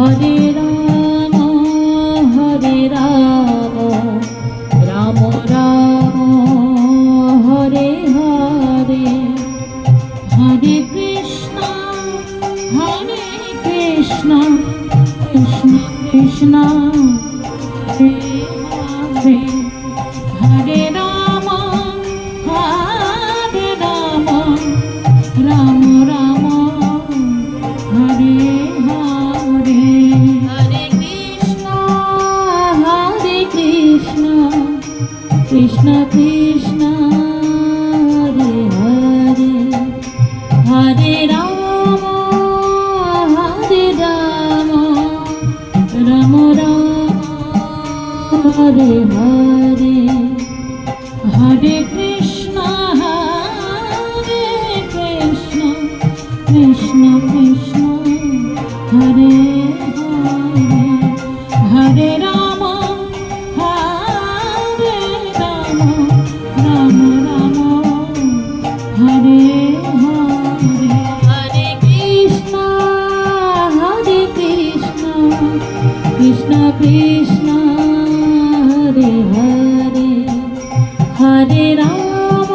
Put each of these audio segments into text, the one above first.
Hare Ram Ram Ram Hare Hare, Hare Krishna Krishna Krishna Hare Hare, Hare Ram Ram Ram Hare Hare, Hare Krishna Krishna Krishna Hare Hare, Hare Ram Ram Ram Hare Hare, Hare Krishna Krishna Krishna Hare Hare, Hare Ram Ram Ram Hare Hare, Hare Krishna Krishna Krishna Hare Hare, Hare Ram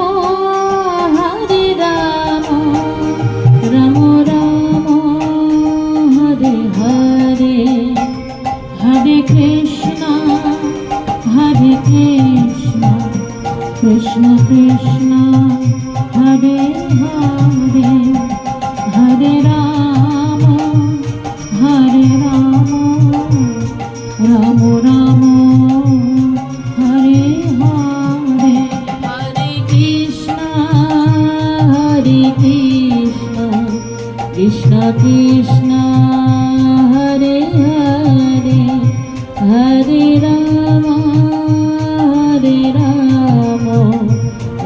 Ram Ram Hare Hare, Hare Krishna Krishna Krishna Hare Hare, Hare Ram Ram Ram Hare Hare, Hare Krishna Krishna Krishna Hare Hare, Hare Ram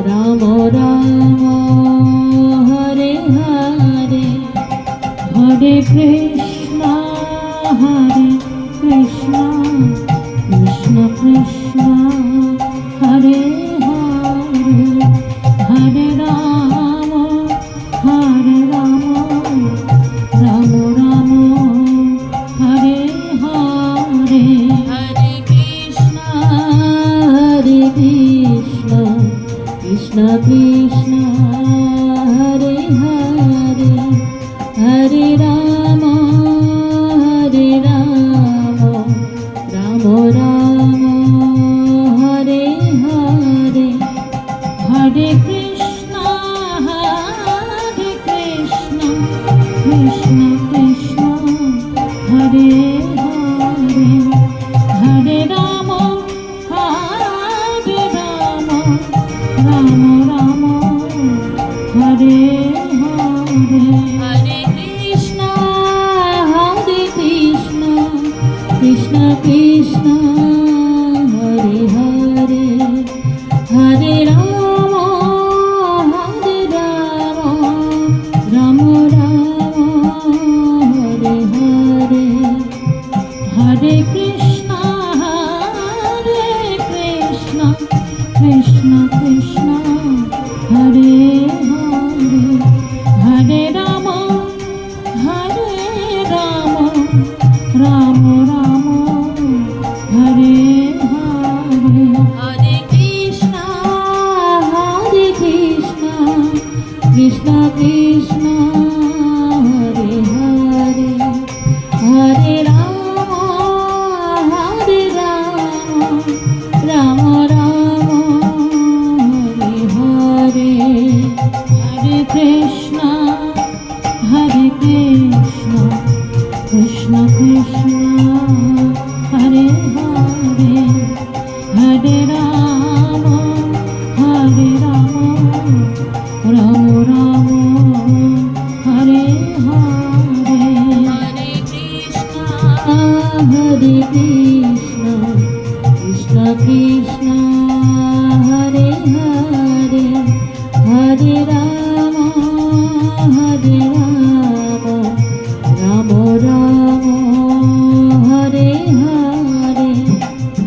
Ram Ram Hare Hare, Hare Krishna Krishna Krishna Hare Hare, Hare Ram Ram Ram Hare Hare, Hare Krishna Krishna Krishna Hare Hare, Hare Ram Ram Ram Hare Hare, Hare Krishna Krishna Krishna Hare Hare, Hare Ram Ram Ram Hare Hare, Hare Krishna Krishna Krishna Hare Hare, Hare Ram Ram Ram Hare Hare, Hare Krishna Krishna Krishna Hare Hare, Hare Ram Ram Ram Hare Hare, Hare Krishna Krishna Krishna Hare Hare, Hare Ram Ram Ram Hare Hare, Hare Krishna Krishna Krishna Hare Hare, Hare Ram Ram Ram Hare Hare, Hare Krishna Krishna Krishna Hare Hare, Hare Ram Ram Ram Hare Hare,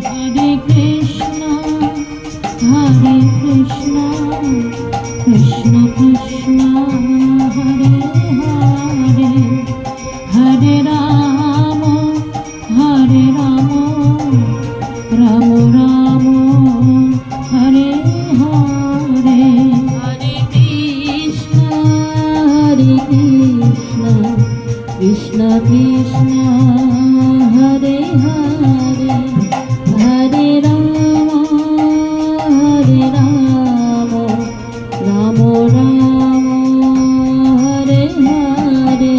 Hare Krishna Krishna Krishna Hare Hare, Hare Ram Krishna Hare Hare Hare Ram Ram Ram Hare Hare Hare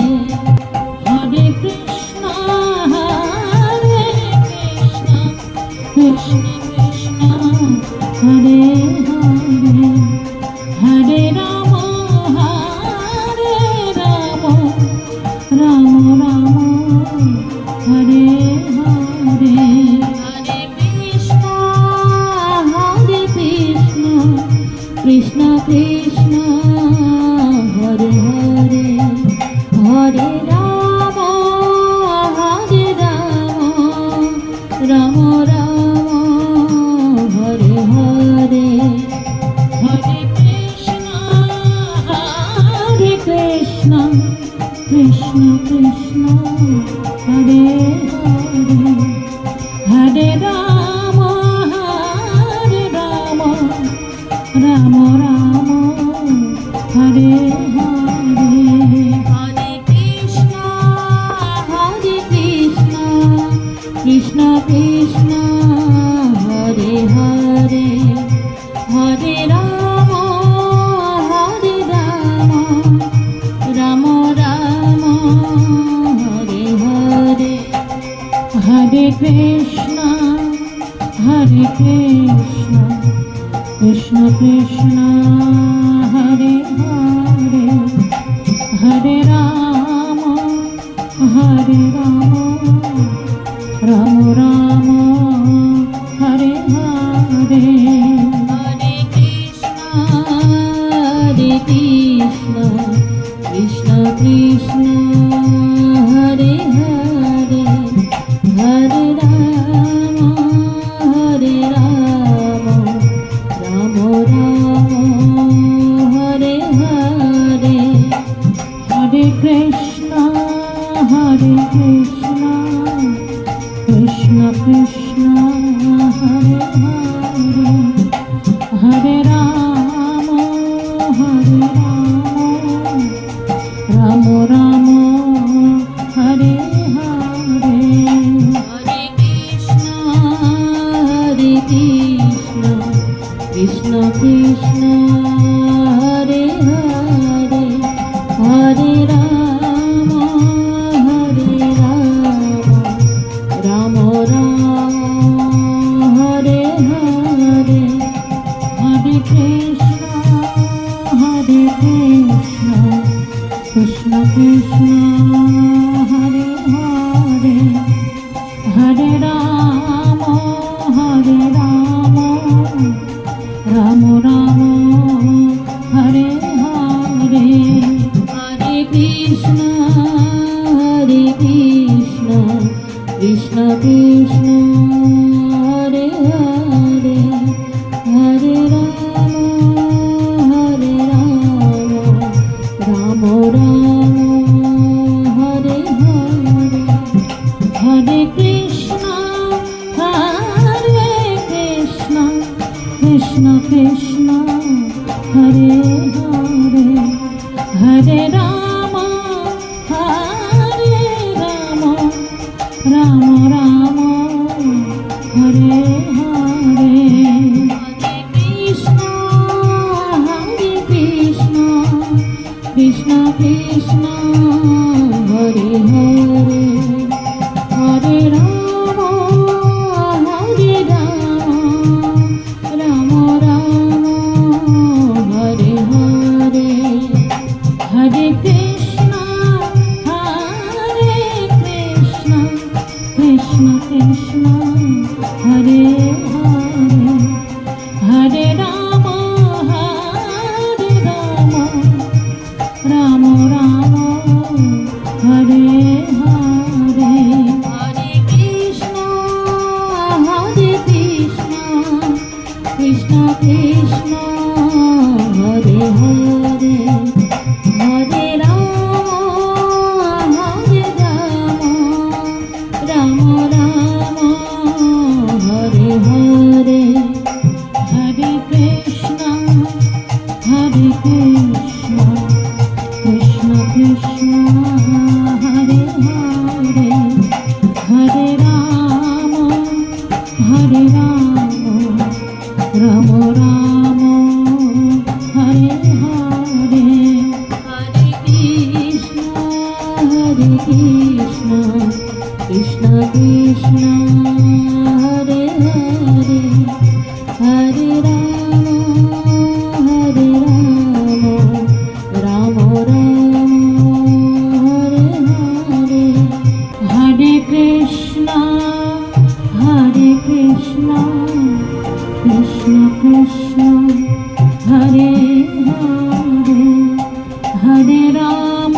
Krishna Krishna Krishna Hare Hare Hare Ram Ram Ram Hare Hare Hare Krishna Krishna Krishna Hare Hare Hare Ram Ram Ram Hare Hare Hare Krishna Krishna Krishna Hare Hare Hare Ram Ram Ram Hare Hare Hare Krishna Krishna Krishna Hare Hare Hare Ram Ram Ram Hare Hare Hare Krishna Krishna Krishna Hare Hare Hare Ram Ram Ram Hare Hare Hare Krishna Krishna Krishna Hare Hare Hare Ram Ram Ram Hare Hare Hare Krishna Krishna Krishna Hare Hare Hare Ram Ram Ram Hare Hare Hare Krishna Krishna Krishna Hare Hare Hare Ram Ram Ram Hare Hare Hare Krishna Krishna Krishna Hare Hare Hare Ram Ram Ram Hare Hare Hare Krishna Krishna Krishna Hare Hare Hare Ram Ram Ram Hare Hare Hare Krishna Krishna Krishna Hare Hare Hare Ram Ram Ram Hare Hare Hare Krishna Krishna Krishna Hare Hare Hare Ram Ram Ram Hare Hare Hare Krishna Krishna Krishna Hare Hare Hare Ram Ram Ram Hare Hare Hare Krishna Krishna Krishna Hare Hare Hare Ram Ram Ram Hare Hare Krishna Krishna Hare Hare Hare Ram Ram Ram Hare Hare Hare Krishna Krishna Krishna Hare Hare Hare Ram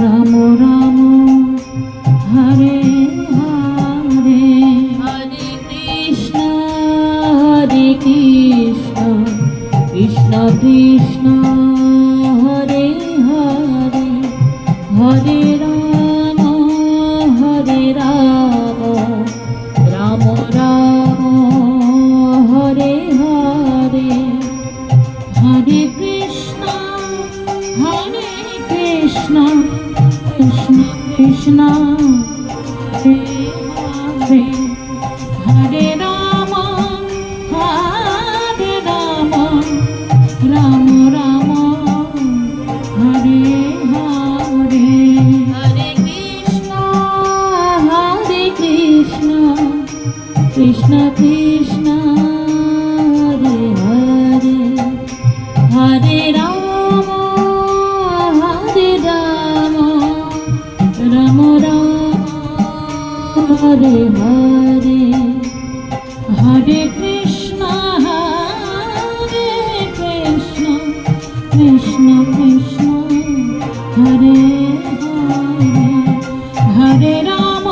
Ram Ram Hare Hare Hare Krishna Krishna Krishna Hare Hare Hare Ram Ram Ram Hare Hare Hare Krishna Krishna Krishna Hare Hare Hare Ram Ram Ram Hare Hare Hare Krishna Krishna Krishna Hare Hare Hare Ram Ram Ram Hare Hare Hare Krishna Krishna Krishna Hare Hare Hare Ram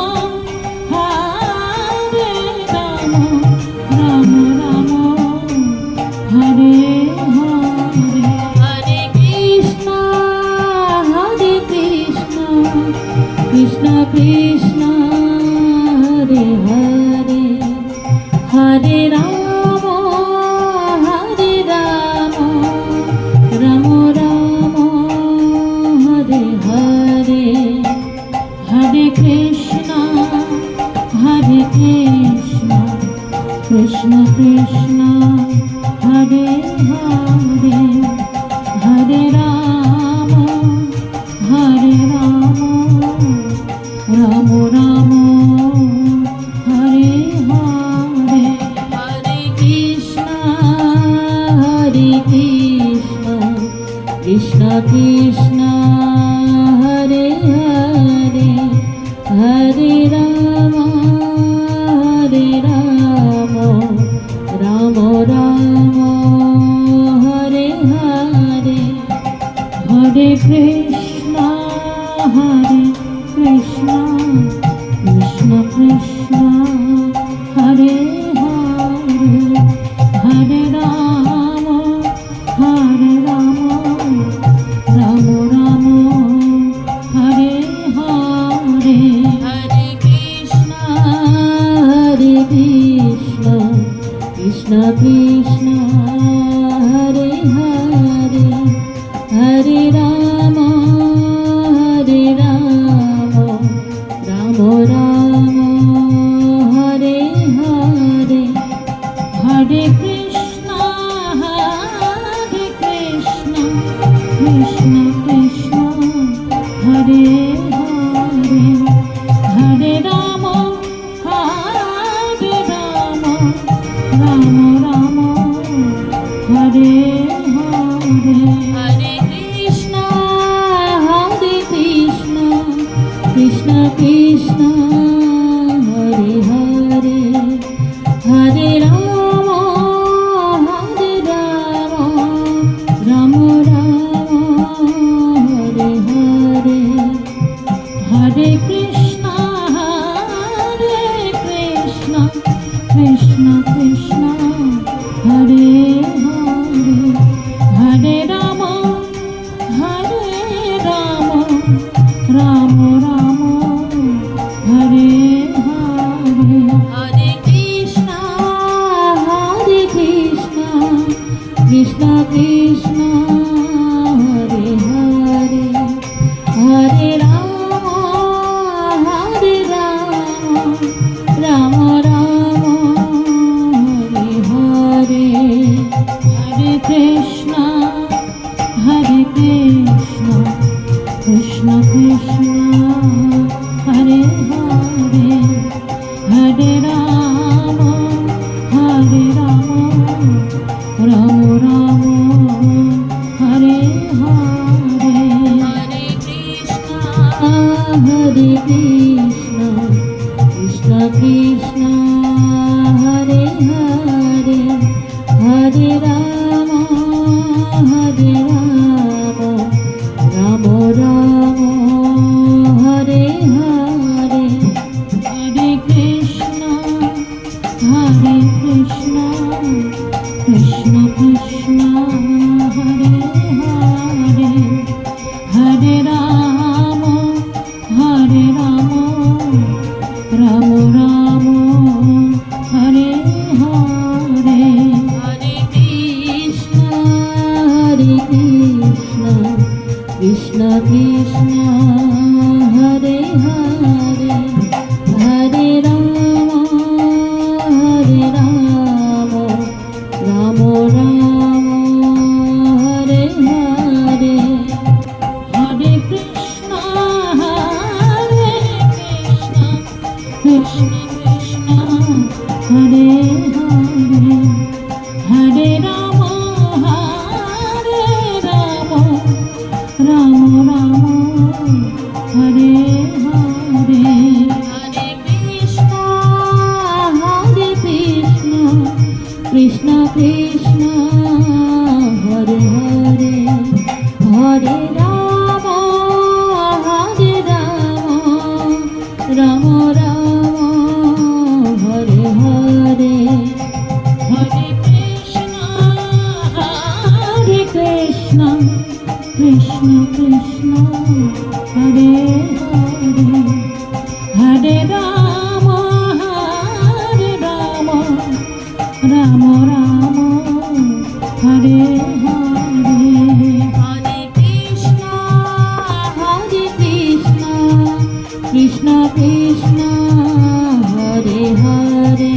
Ram Ram Hare Hare Hare Krishna Krishna Krishna Hare Hare Hare Ram Ram Ram Hare Hare Hare Krishna Krishna Krishna Hare Hare Hare Ram Ram Ram Hare Hare Hare Krishna Krishna Krishna Hare Hare Hare Ram Ram Ram Hare Hare Hare Krishna Krishna Krishna Hare Hare Hare Ram Ram Ram Hare Hare Hare Krishna Krishna Krishna Hare Hare Hare Ram Ram Ram Hare Hare Hare Krishna Krishna Krishna Hare Hare Hare Ram Ram Ram Hare Hare Hare Krishna Krishna Krishna Hare Hare Hare Ram Ram Ram Hare Hare Krishna Hare Hare Hare Ram Ram Ram Hare Hare Hare Krishna Krishna Krishna Hare Hare Hare Ram Ram Ram Hare Hare Hare Krishna Krishna Krishna Hare Hare Hare Ram Ram Ram Hare Hare Hare Krishna Krishna Krishna Hare Hare Hare Ram Ram Ram Hare Hare Hare Krishna Krishna Krishna Hare Hare Hare Ram Ram Ram Hare Hare Hare Krishna Krishna Krishna Hare Hare Hare Ram Ram Ram Hare Hare Hare Krishna Krishna Krishna Hare Hare Hare Ram Ram Ram Hare Hare Hare Krishna Krishna Krishna Hare Hare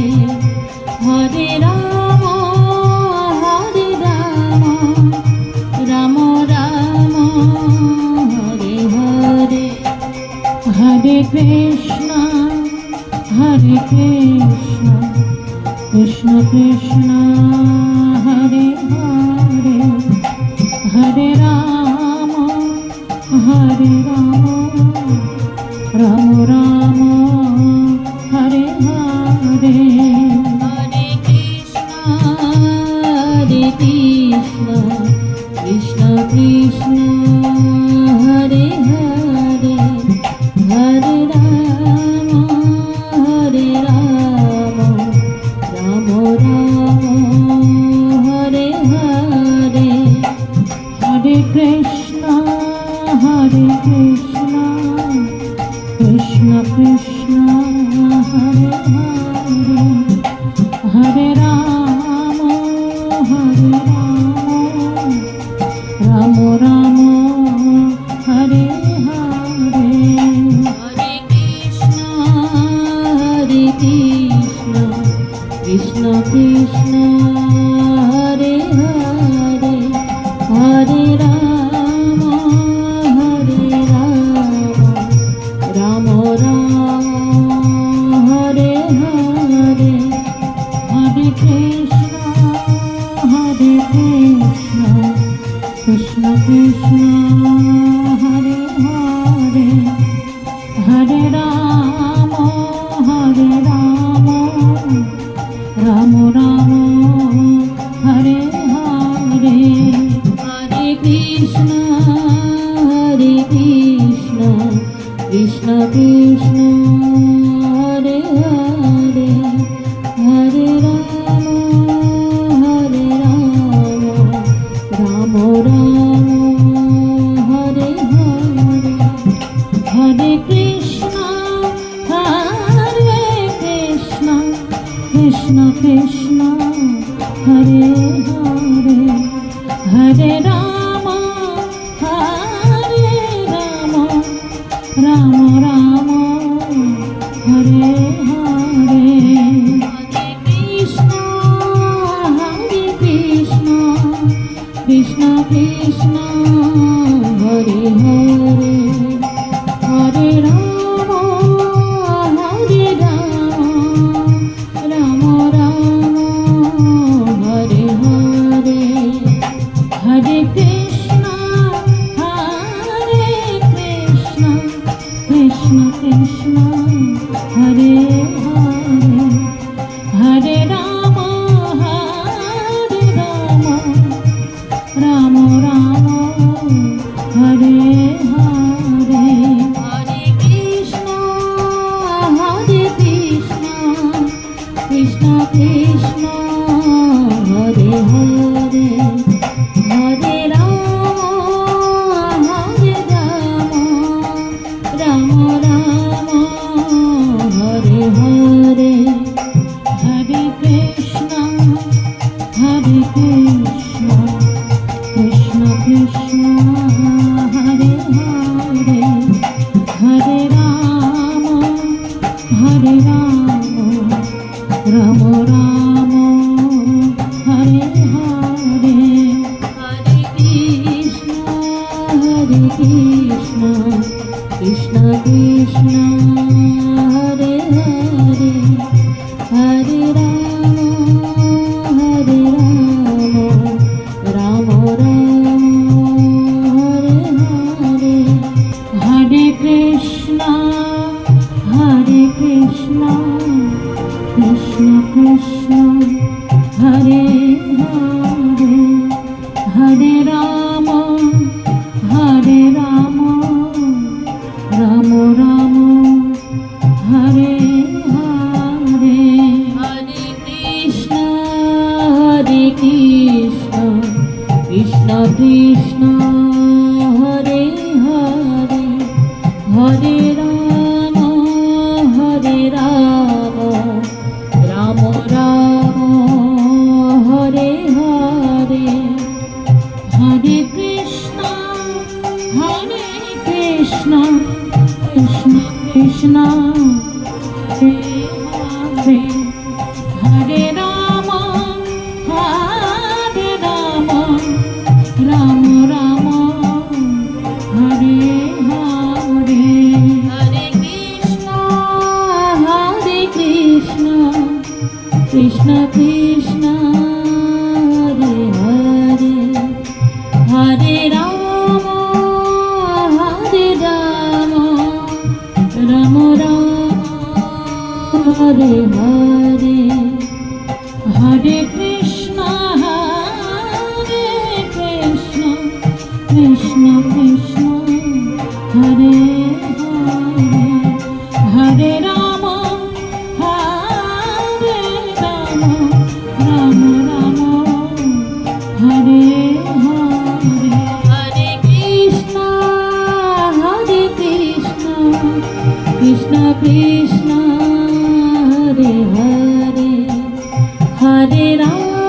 Hare Ram Ram Ram Hare Hare Hare Krishna Krishna Krishna Hare Hare Hare Ram Ram Ram Hare Hare Hare Krishna Krishna Krishna Hare Hare Hare Ram Ram Ram Hare Hare Hare Krishna Krishna Krishna Hare Hare Hare Ram Ram Ram Hare Hare Hare Krishna Krishna Krishna Hare Hare Hare Ram Ram Ram Hare Hare Hare Krishna Krishna Krishna Hare Hare Hare Ram Ram Ram Hare Hare Hare Krishna Krishna Krishna Hare Hare Hare Ram Ram Ram Hare Hare Hare Krishna Krishna Krishna Hare Hare Hare Ram Ram Ram Hare Hare Hare Krishna Krishna Krishna Hare Hare Krishna Krishna Hare Hare Hare Ram Ram Ram Hare Hare Hare Krishna Krishna Krishna Hare Hare Hare Ram Ram Ram Hare Hare Hare Krishna Krishna Krishna Hare Hare Hare Ram Ram Ram Hare Hare Hare Krishna Krishna Krishna Hare Hare Hare Ram Ram Ram Hare Hare Hare Krishna Krishna Krishna Hare Hare Hare Ram Ram Ram Hare Hare Hare Krishna Krishna Krishna Hare Hare Hare Ram Ram Ram Hare Hare Hare Krishna Krishna Krishna Hare Hare Hare Ram Ram Ram Hare Hare Hare Krishna Krishna Krishna Hare Hare Hare Ram Ram Ram Hare Hare Hare Krishna Krishna Krishna Hare Hare Hare Ram Ram Ram Hare Hare Hare Krishna Krishna Krishna Hare Hare Hare Ram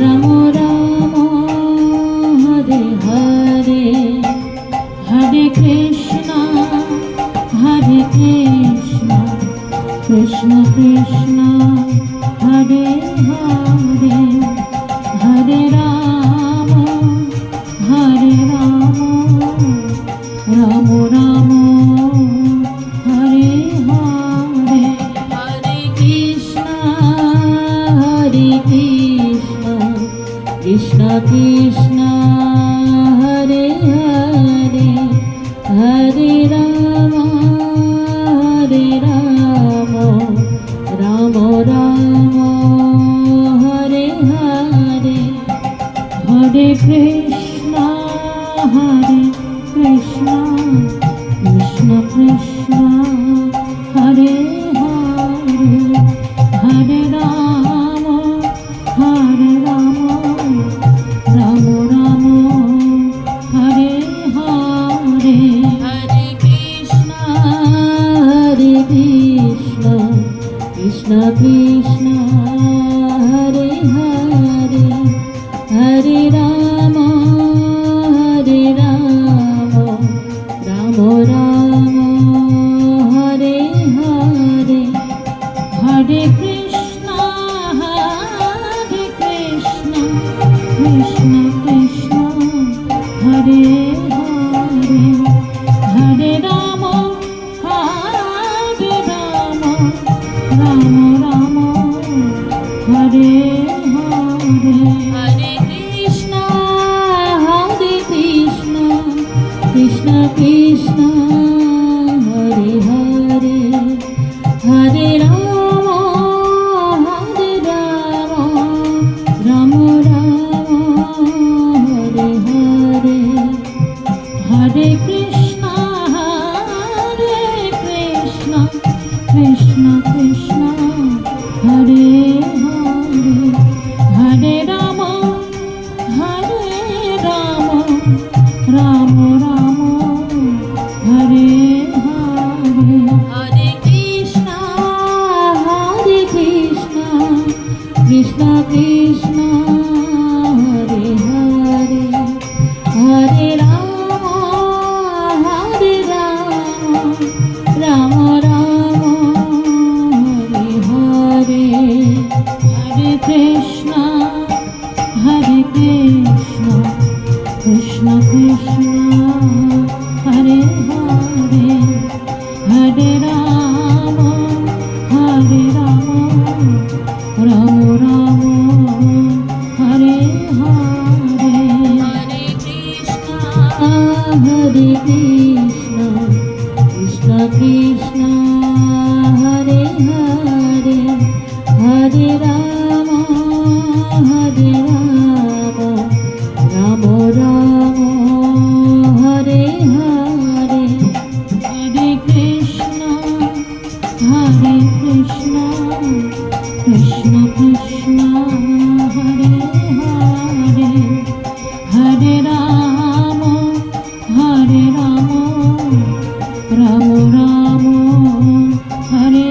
Ram Ram Hare Hare Hare Krishna Krishna Krishna Hare Hare Hare Ram Ram Ram Hare Hare Hare Krishna Krishna Krishna Hare Hare Hare Ram Ram Ram Hare Hare Hare Krishna Krishna Krishna Hare Hare Hare Ram Ram Ram Hare Hare Hare Krishna Krishna Krishna Hare Hare Hare Ram Ram Ram Hare Hare Hare Krishna Krishna Krishna Hare Hare Hare Ram Ram Ram Hare Hare Hare Krishna Krishna Krishna Hare Hare Hare Ram Ram Ram Hare Hare Hare Krishna Krishna Krishna Hare Hare Hare Ram Ram Ram Hare Hare Hare Krishna Krishna Krishna Hare Hare Hare Ram Ram Ram Hare Hare Hare Krishna Krishna Krishna Hare Hare Hare Ram Ram Ram Hare Hare Hare Krishna Krishna Krishna Hare Hare Hare Ram Ram Ram Hare Hare Hare Krishna Krishna Krishna Hare Hare Hare Ram Ram Ram Hare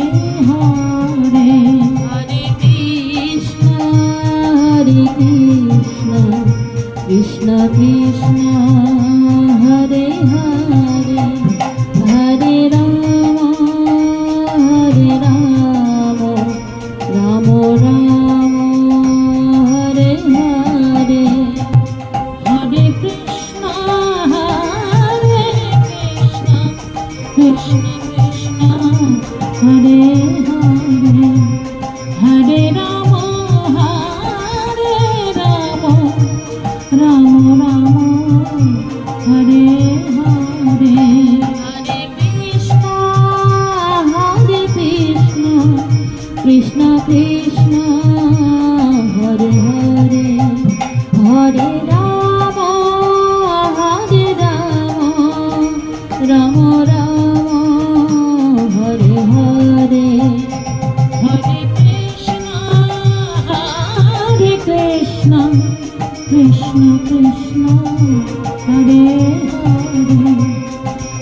Hare Hare Krishna Krishna Krishna Hare Hare Hare Ram Ram Ram Hare Hare Hare Krishna Krishna Krishna Hare Hare Hare Ram Ram Ram Hare Hare Hare Krishna Krishna Krishna Hare Hare Hare Ram Ram Ram Hare Hare Hare Krishna Krishna Krishna Hare Hare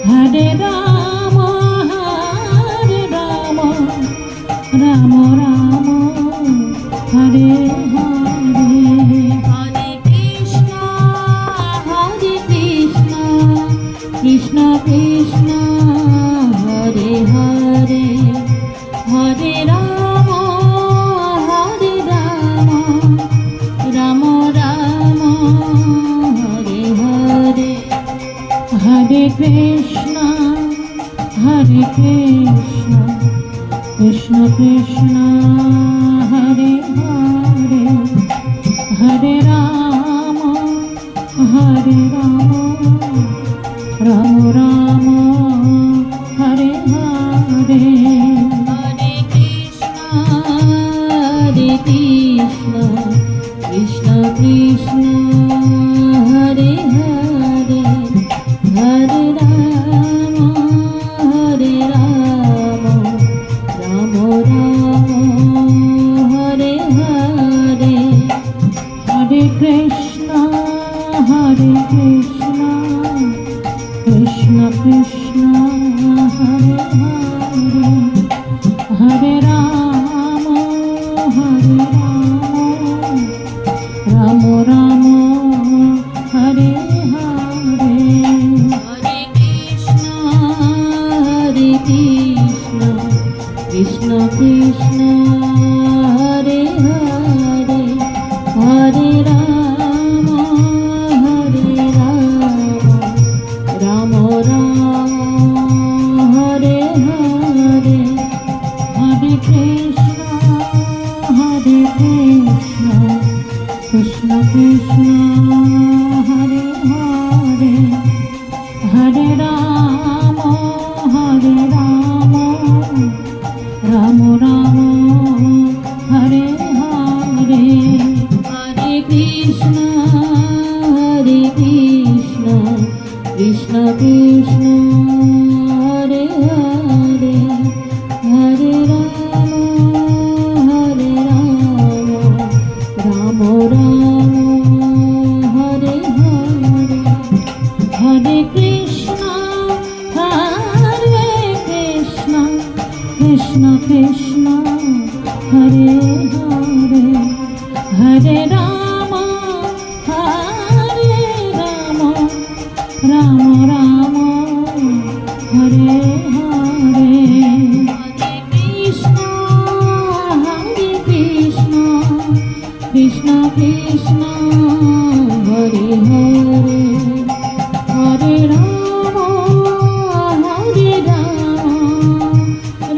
Hare Ram Ram Ram Hare Hare Hare Krishna Krishna Krishna Hare Hare Hare Ram Ram Ram Hare Hare Hare Krishna Krishna Krishna Hare Hare Hare Ram Ram Ram Hare Hare Hare Krishna Krishna Krishna Hare Hare Hare Ram Ram Ram Hare Hare Hare Krishna Krishna Krishna Hare Hare Hare Ram Ram Ram Hare Hare Hare Krishna Krishna Krishna Hare Hare Hare Ram Ram Ram Hare Hare Hare Krishna Krishna Krishna Hare Hare Hare Krishna Krishna Hare Hare Hare Ram Ram Hare Hare Hare Krishna Krishna Krishna Hare Hare Hare Ram Ram Ram Hare Hare Hare Krishna Krishna Krishna Hare Hare Hare Ram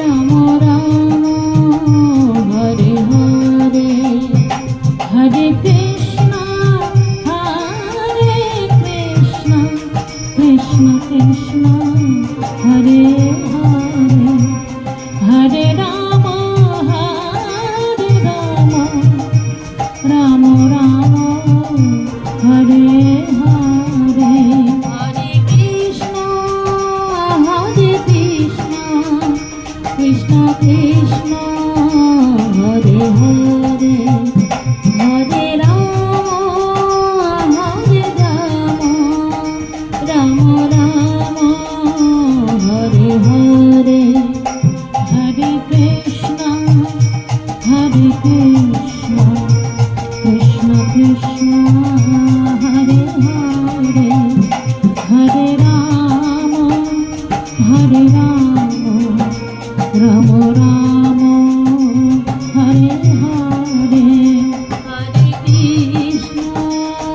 Ram Ram Hare Hare Hare Krishna Krishna Krishna Hare Hare Hare Ram Ram Ram Hare Hare Hare Krishna Krishna Krishna Hare Hare Hare Ram Ram Ram Hare Hare Hare Krishna Krishna Krishna Hare Hare Hare Ram Ram Ram Hare Hare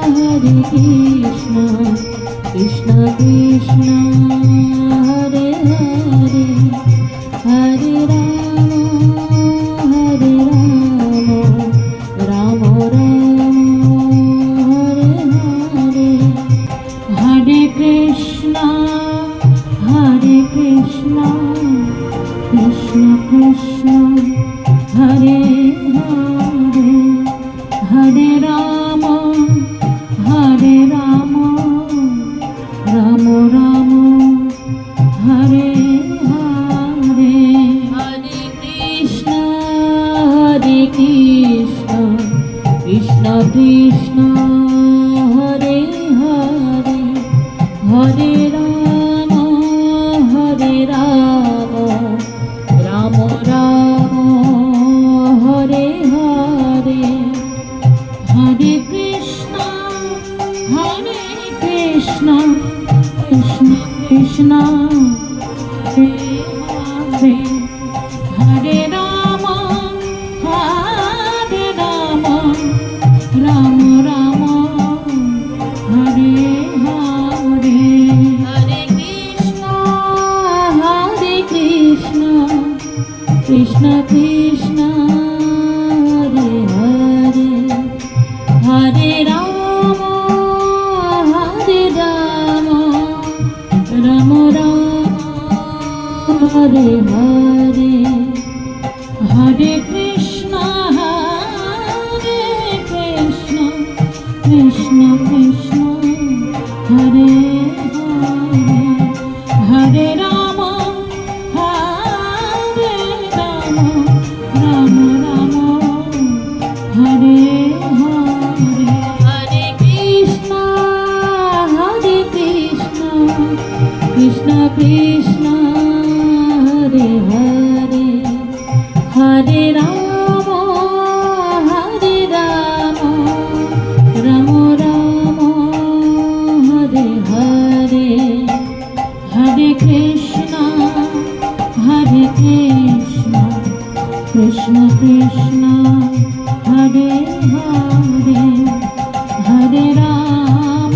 Hare Krishna Krishna Krishna Hare Hare Hare Ram Ram Ram Hare Hare Hare Krishna Krishna Krishna Hare Hare Hare Ram Ram Ram Hare Hare Hare Krishna Krishna Krishna Hare Hare Hare Ram Ram Ram Hare Hare Hare Krishna Krishna Krishna Hare Hare Hare Ram Ram Ram Hare Hare Hare Krishna Krishna Krishna Hare Hare Hare Ram Ram Ram Hare Hare Hare Krishna Krishna Krishna Hare Hare Hare Ram Ram Ram Hare Hare Hare Krishna Krishna Krishna Hare Hare Hare Ram Ram Ram Hare Hare Hare Krishna Krishna Krishna Hare Hare Hare Ram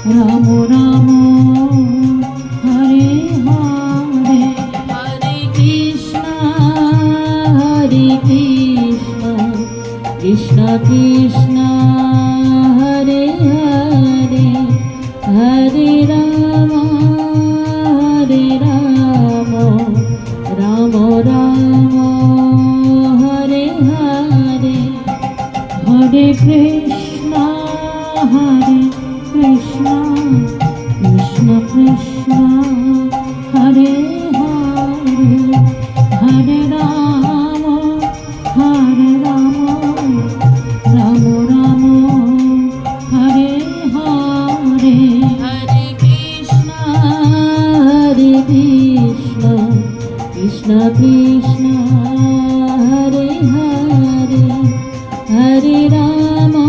Ram Ram Hare Krishna, Krishna Krishna, Hare Hare, Hare Rama, Hare Rama, Rama Rama, Hare Hare, Hare Krishna, Krishna Krishna, Hare Hare, Hare Rama,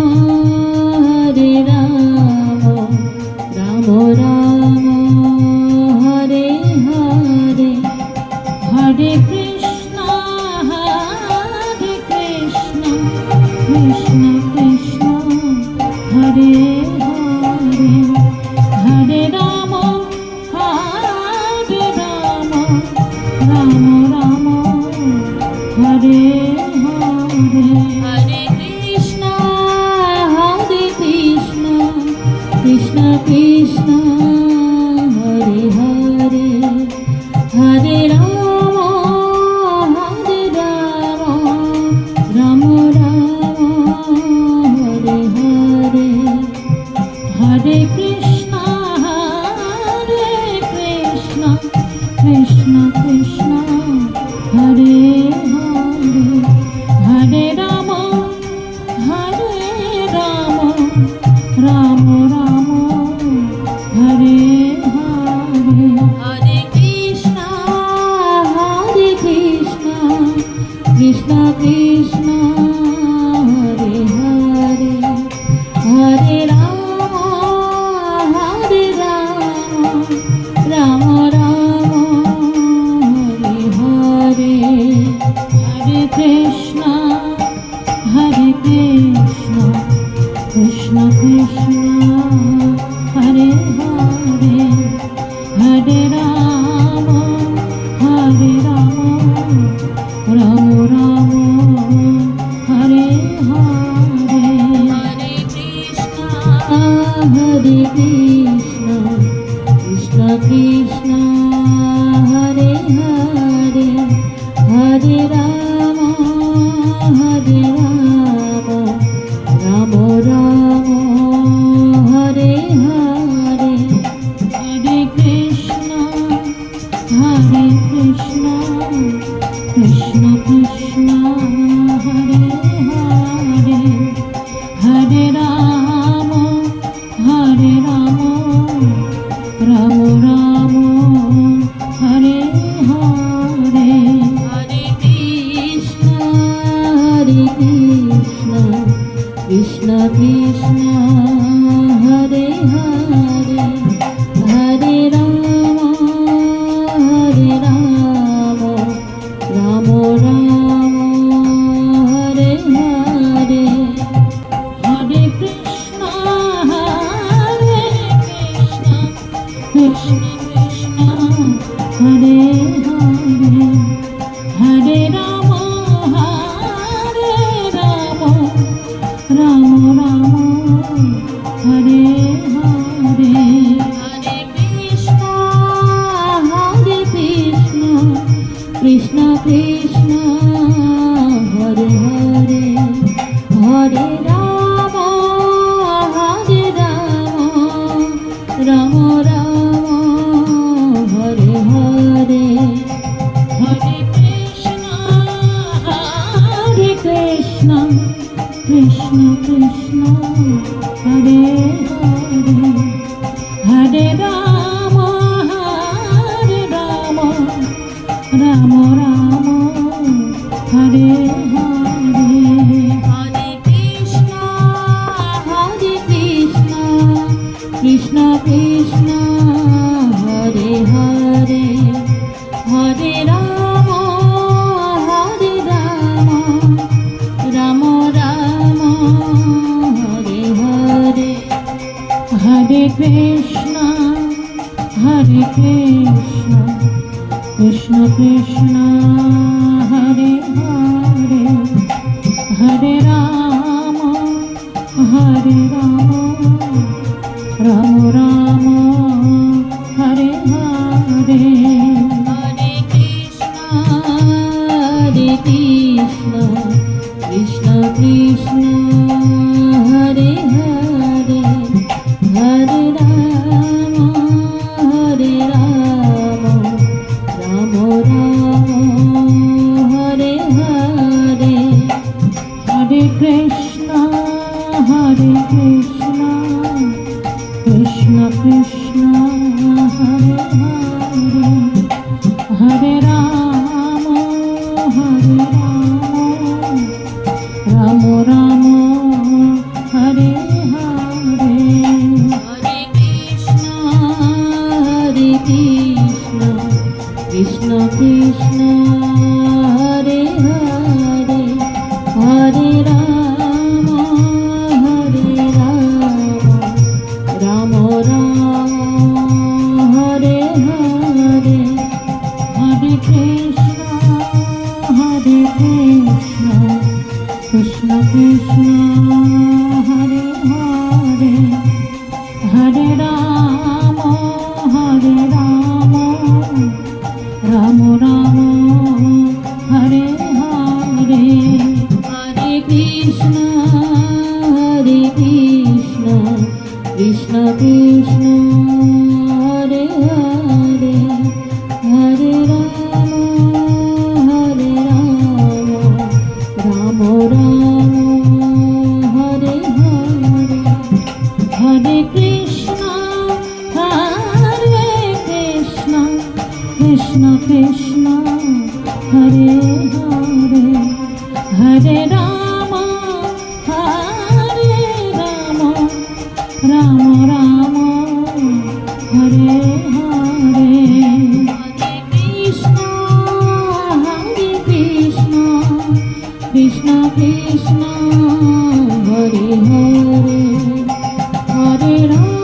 Rama Rama, Hare Hare, Hare Krishna, Krishna Krishna, Hare Hare, Hare Rama, Rama Rama, Hare Hare, Hare Krishna, Krishna Krishna, Hare Hare, Hare Rama, Rama Rama, Hare Hare, Hare Krishna, Krishna Krishna, Hare Hare, Hare Rama, Rama Rama, Hare Hare, Hare Krishna, Krishna Krishna, Hare Hare, Hare Rama, Rama Rama, Hare Hare, Hare Krishna, Krishna Krishna, Hare Hare, Hare Rama, Rama Rama, Hare Hare, Hare Krishna, Krishna Krishna, Hare Hare, Hare Rama, Rama Rama, Hare Hare, Hare Krishna, Krishna Krishna, Hare Hare, Hare Rama, Rama Rama, Hare Hare, Hare Krishna, Krishna Krishna, Hare Hare, Hare Rama, Rama Rama, Hare Hare, Hare Krishna, Krishna Krishna, Hare Hare, Hare Rama, Rama Rama, Hare Hare, Hare Krishna, Krishna Krishna, Hare Hare, Hare Rama, Rama Rama, Hare Hare, Hare Krishna, Krishna Krishna, Hare Hare, Hare Rama, Rama Rama, Hare Hare, Hare Krishna, Krishna Krishna, Hare Hare, Hare Rama, Rama Rama, Hare Hare, Hare Krishna, Krishna Krishna, Hare Hare, Hare Rama, Rama Rama, Hare Hare, Hare Krishna, Krishna Krishna, Hare Hare, Krishna Krishna Hare Hare Hare Ram Ram Ram Hare Hare Hare Krishna Krishna Krishna Hare Hare Hare Ram Ram Ram Hare Hare Hare Krishna Krishna Krishna Hare Hare Hare Ram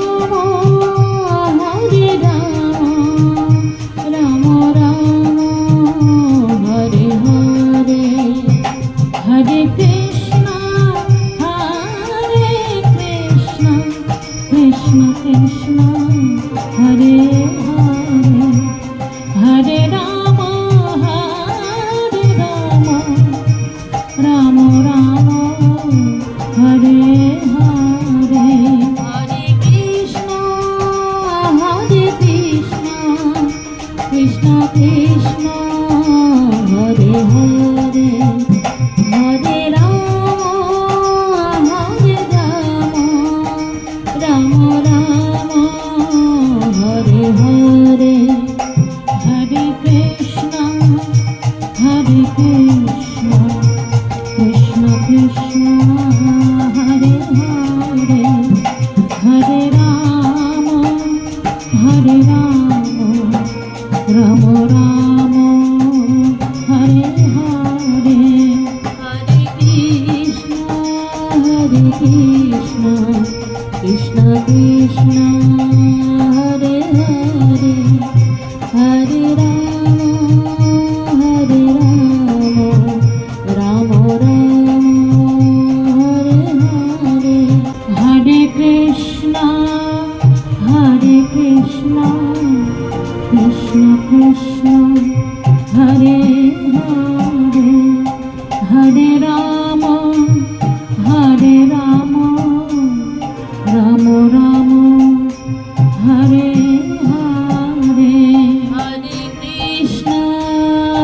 Ram Ram Hare Hare Hare Krishna Krishna Krishna Hare Hare Hare Ram Ram Ram Hare Hare Hare Krishna Krishna Krishna Hare Hare Hare Ram Ram Ram Hare Hare Hare Krishna Krishna Krishna Hare Hare Hare Ram Ram Ram Hare Hare Hare Krishna Krishna Krishna Hare Hare Hare Ram Ram Ram Hare Hare Hare Krishna Krishna Krishna Hare Hare Hare Ram Ram Ram Hare Hare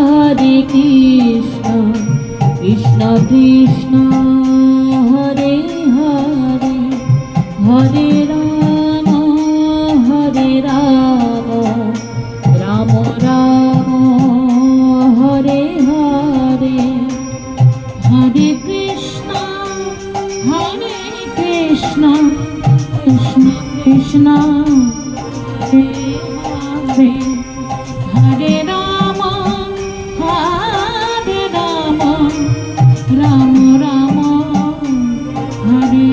Hare Krishna Krishna Krishna Hare Hare Hare Ram Ram Ram Hare Hare Hare Krishna Krishna Krishna Hare Hare Hare Ram Ram Ram Hare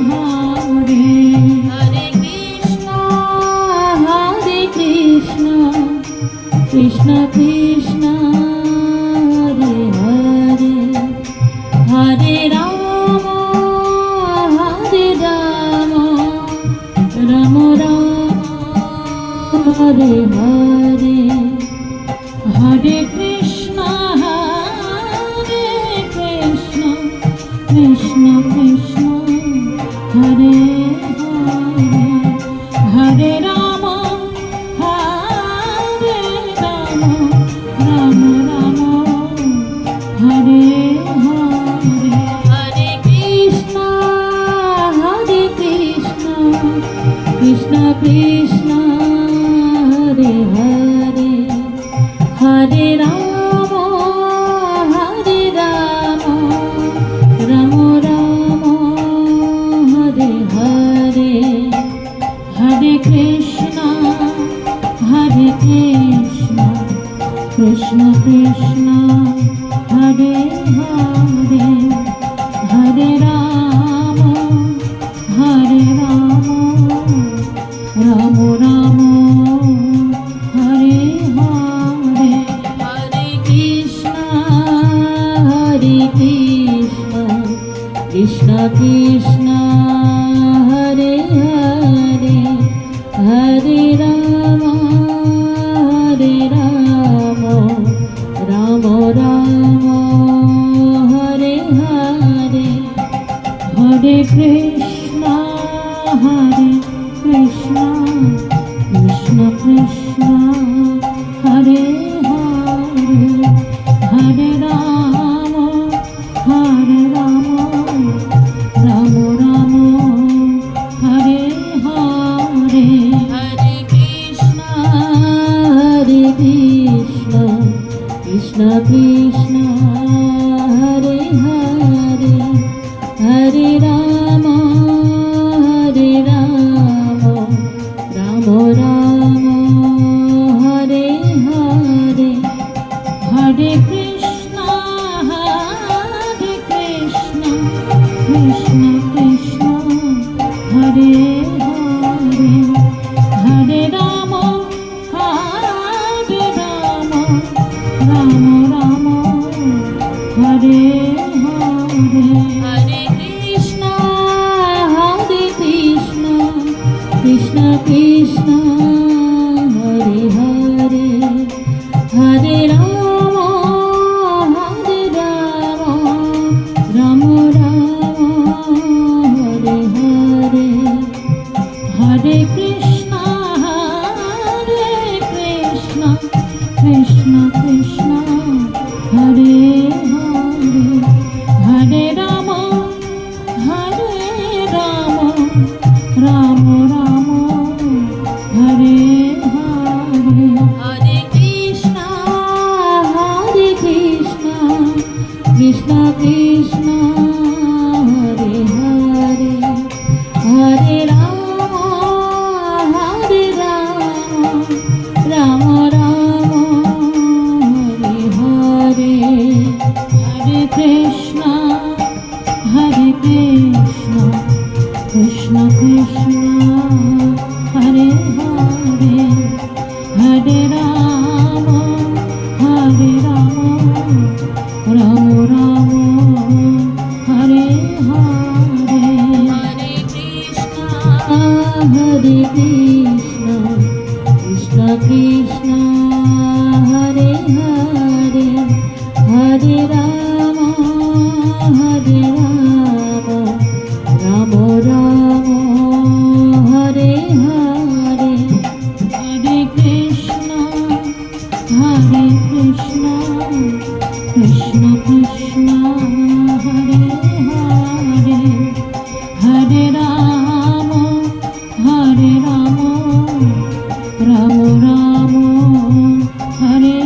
Hare Hare Krishna Krishna Krishna Hare Hare Hare Ram Ram Ram Hare Hare Hare Krishna Krishna Krishna Hare Hare Hare Ram Ram Ram Hare Hare Hare Krishna Krishna Krishna Hare Hare Hare Ram Ram Ram Hare Hare Hare Krishna Krishna Krishna Hare Hare Hare Ram Ram Ram Hare Hare Hare Krishna Krishna Krishna Hare Hare Hare Ram Ram Ram Hare Hare Hare Krishna Krishna Hare Hare Hare Ram Ram Ram Hare Hare Hare Krishna Krishna Krishna Hare Hare Hare Ram Ram Ram Hare Hare Hare Krishna Krishna Krishna Hare Hare Hare Ram Ram Ram Hare Hare Hare Krishna Krishna Krishna Hare Hare Hare Ram Ram Ram Hare Hare Hare Krishna Krishna Krishna Hare Hare Hare Ram Ram Ram Hare Hare Hare Krishna Krishna Krishna Hare Hare Hare Ram Ram Ram Hare Hare Hare Krishna Krishna Krishna Hare Hare Hare Ram Ram Ram Hare Hare Hare Krishna Krishna Krishna Hare Hare Hare Ram Ram Ram Hare Hare Hare Krishna Krishna Krishna Hare Hare Hare Ram Ram Ram Hare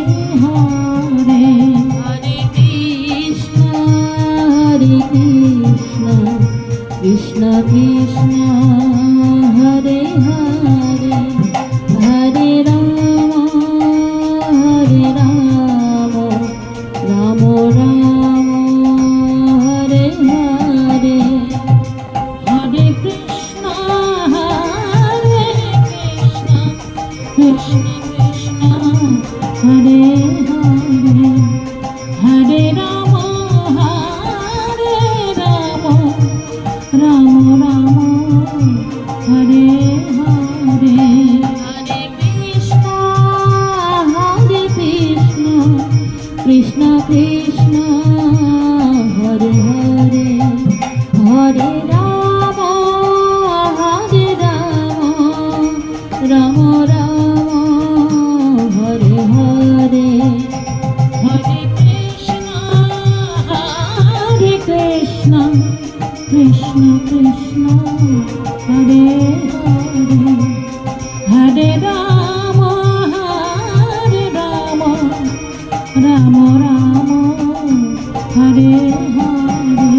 Hare Hare Krishna Krishna Krishna Hare Hare Hare Ram Ram Ram Hare Hare Hare Krishna Krishna Krishna Hare Hare Hare Ram Ram Ram Hare Hare Hare Krishna Krishna Krishna Hare Hare Hare Ram Ram Ram Hare Hare Hare Krishna Krishna Krishna Hare Hare Hare Ram Ram Ram Hare Hare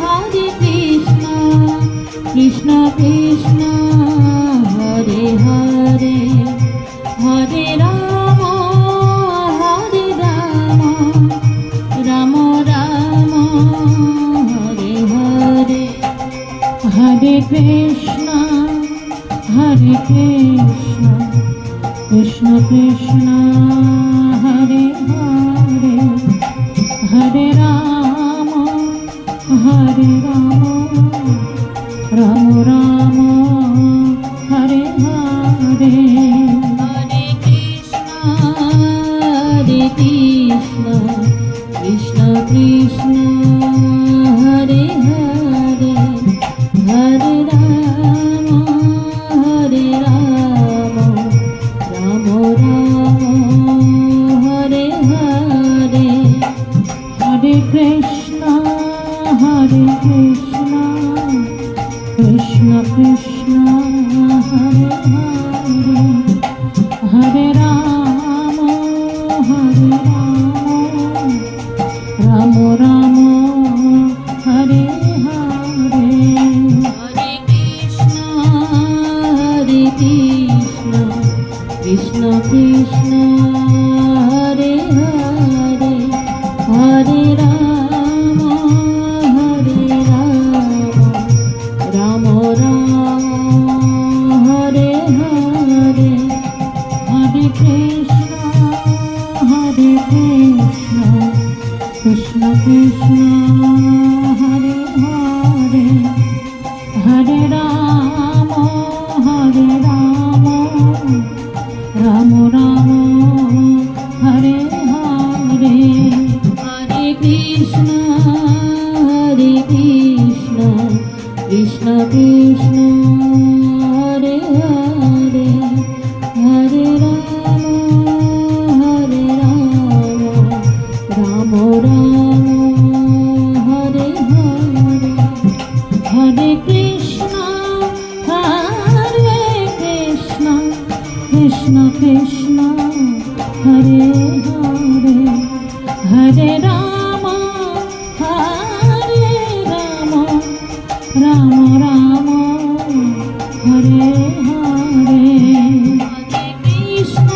Hare Krishna Krishna Krishna Hare Hare Hare Ram Ram Ram Hare Hare Hare Krishna Krishna Krishna Hare Hare Hare Ram Ram Ram Hare Hare Hare Krishna Krishna Krishna Hare Hare Hare Ram Krishna Hare Hare Hare Ram Ram Ram Hare Hare Hare Krishna Krishna Krishna Hare Hare Hare Ram Ram Ram Hare Hare Hare Krishna Krishna Krishna Hare Hare Hare Ram Ram Ram Hare Hare Hare Krishna Krishna Krishna Hare Hare Hare Ram Ram Ram Hare Hare Hare Krishna Krishna Krishna Hare Hare Hare Ram Ram Ram Hare Hare Hare Krishna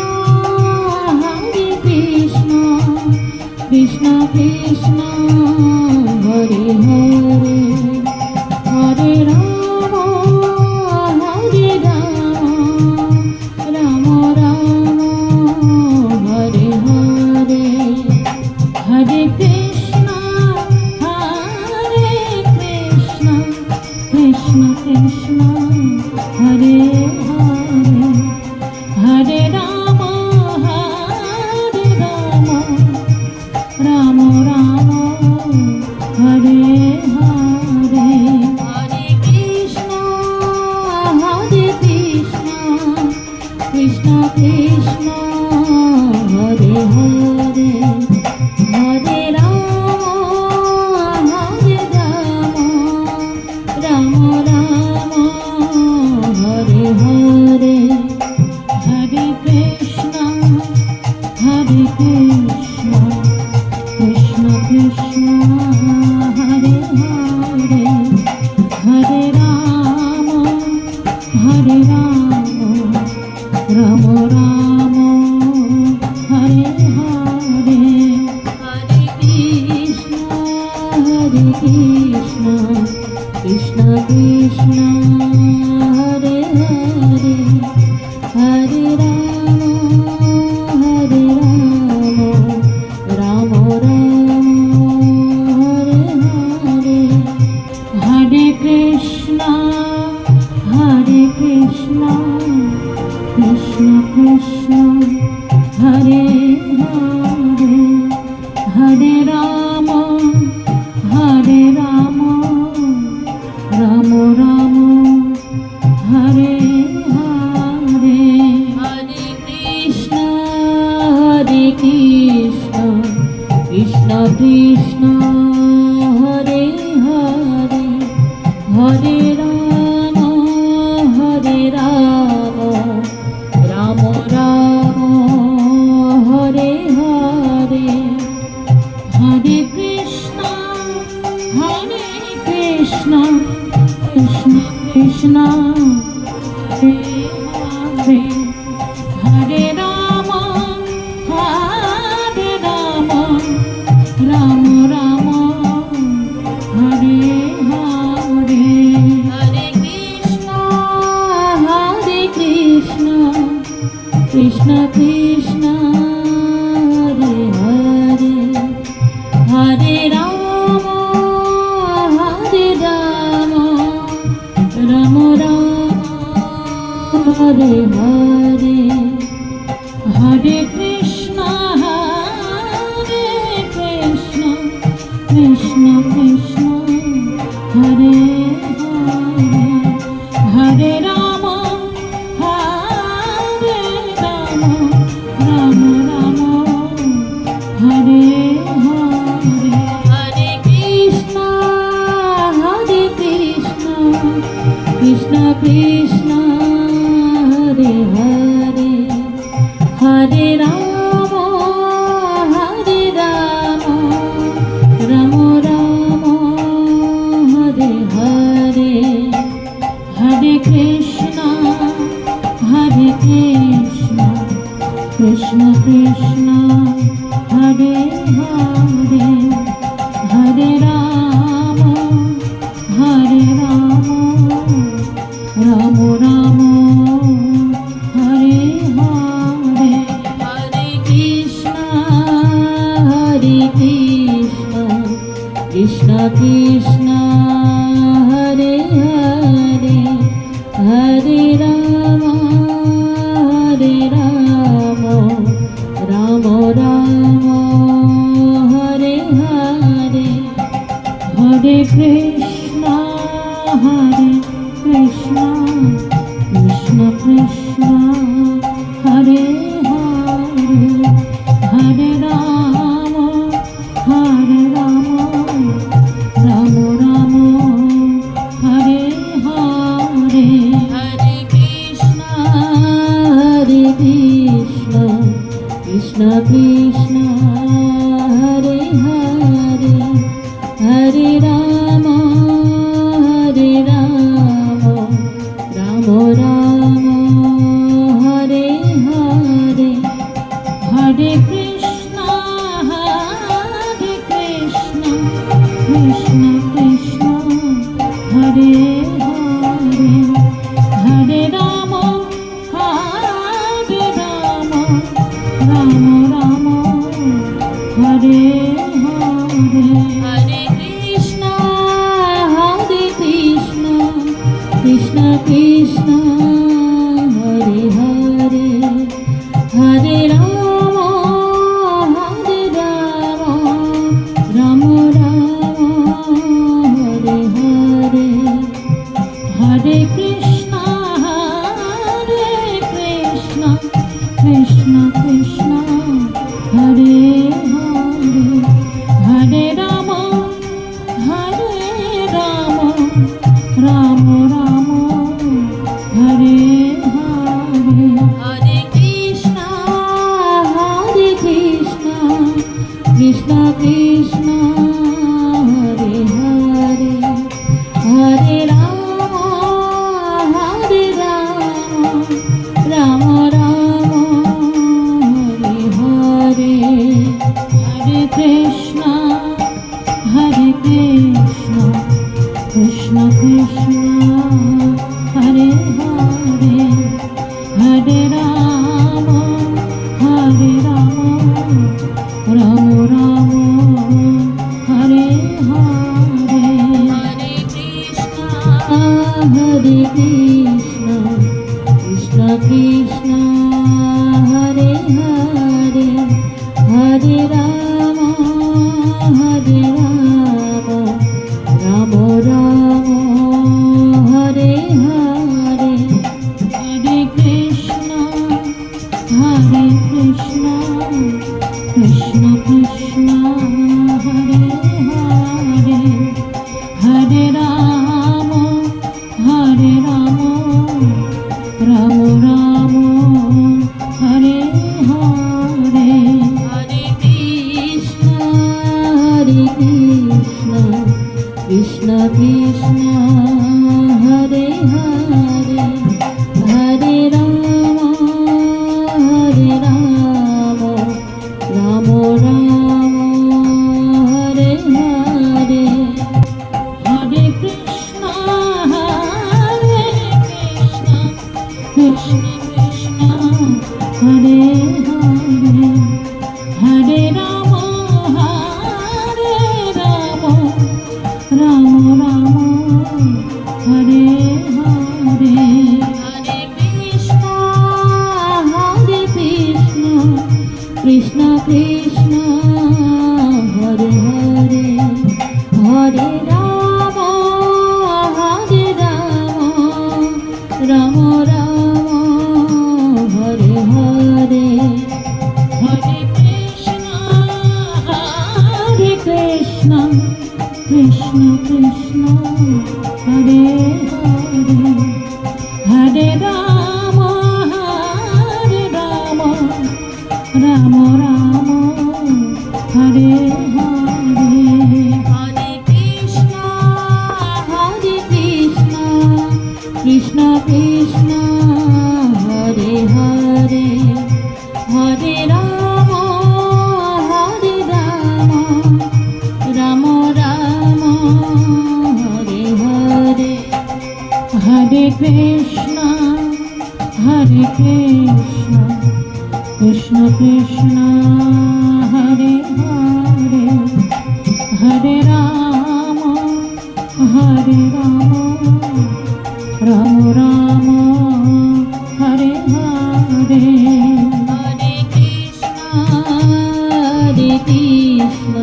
Krishna Krishna Hare Hare Hare Ram Ram Ram Hare Hare Hare Krishna Krishna Krishna Hare Hare Hare Ram Ram Ram Hare Hare Hare Krishna Krishna Krishna Hare Hare Hare Ram Ram Ram Hare Hare Hare Krishna Krishna Krishna Hare Hare Hare Ram Ram Ram Hare Hare Hare Krishna Krishna Krishna Hare Hare Hare Ram Ram Ram Hare Hare Hare Krishna Krishna Krishna Hare Hare Hare Ram Ram Ram Hare Hare Hare Krishna Krishna Krishna Hare Hare Hare Ram Ram Ram Hare Hare Hare Krishna Krishna Krishna Hare Hare Hare Ram Ram Ram Hare Hare Hare Krishna Krishna Krishna Hare Hare Hare Ram Ram Ram Hare Hare Hare Krishna Krishna Krishna Hare Hare Hare Ram Ram Ram Hare Hare Hare Krishna Krishna Krishna Hare Hare Hare Ram Ram Ram Hare Hare Hare Krishna Krishna Krishna Hare Hare Hare Ram Ram Ram Hare Hare Hare Krishna Krishna Krishna Hare Hare Hare Ram Ram Ram Hare Hare Hare Krishna Krishna Krishna Hare Hare Hare Ram Ram Ram Hare Hare Hare Krishna Krishna Krishna Hare Hare Hare Ram Ram Ram Hare Hare Hare Krishna Krishna Krishna Hare Hare Hare Ram Ram Ram Hare Hare Hare Krishna Krishna Krishna Hare Hare Hare Ram Ram Ram Hare Hare Hare Krishna Krishna Krishna Hare Hare Hare Ram Ram Ram Hare Hare Hare Krishna Krishna Krishna Hare Hare Hare Ram Ram Ram Hare Hare Hare Krishna Krishna Krishna Hare Hare Hare Ram Ram Ram Hare Hare Hare Krishna Krishna Krishna Hare Hare Hare Ram Ram Ram Hare Hare Hare Krishna Krishna Krishna Hare Hare Hare Ram Ram Ram Hare Hare Hare Krishna Krishna Krishna Hare Hare Hare Ram Ram Ram Hare Hare Hare Krishna Krishna Krishna Hare Hare Hare Ram Ram Ram Hare Hare Hare Krishna Krishna Krishna Hare Hare Hare Ram Ram Ram Hare Hare Hare Krishna Krishna Krishna Hare Hare Krishna Hare Hare Hare Ram Ram Ram Hare Hare Hare Krishna Krishna Krishna Hare Hare Hare Ram Ram Ram Hare Hare Hare Krishna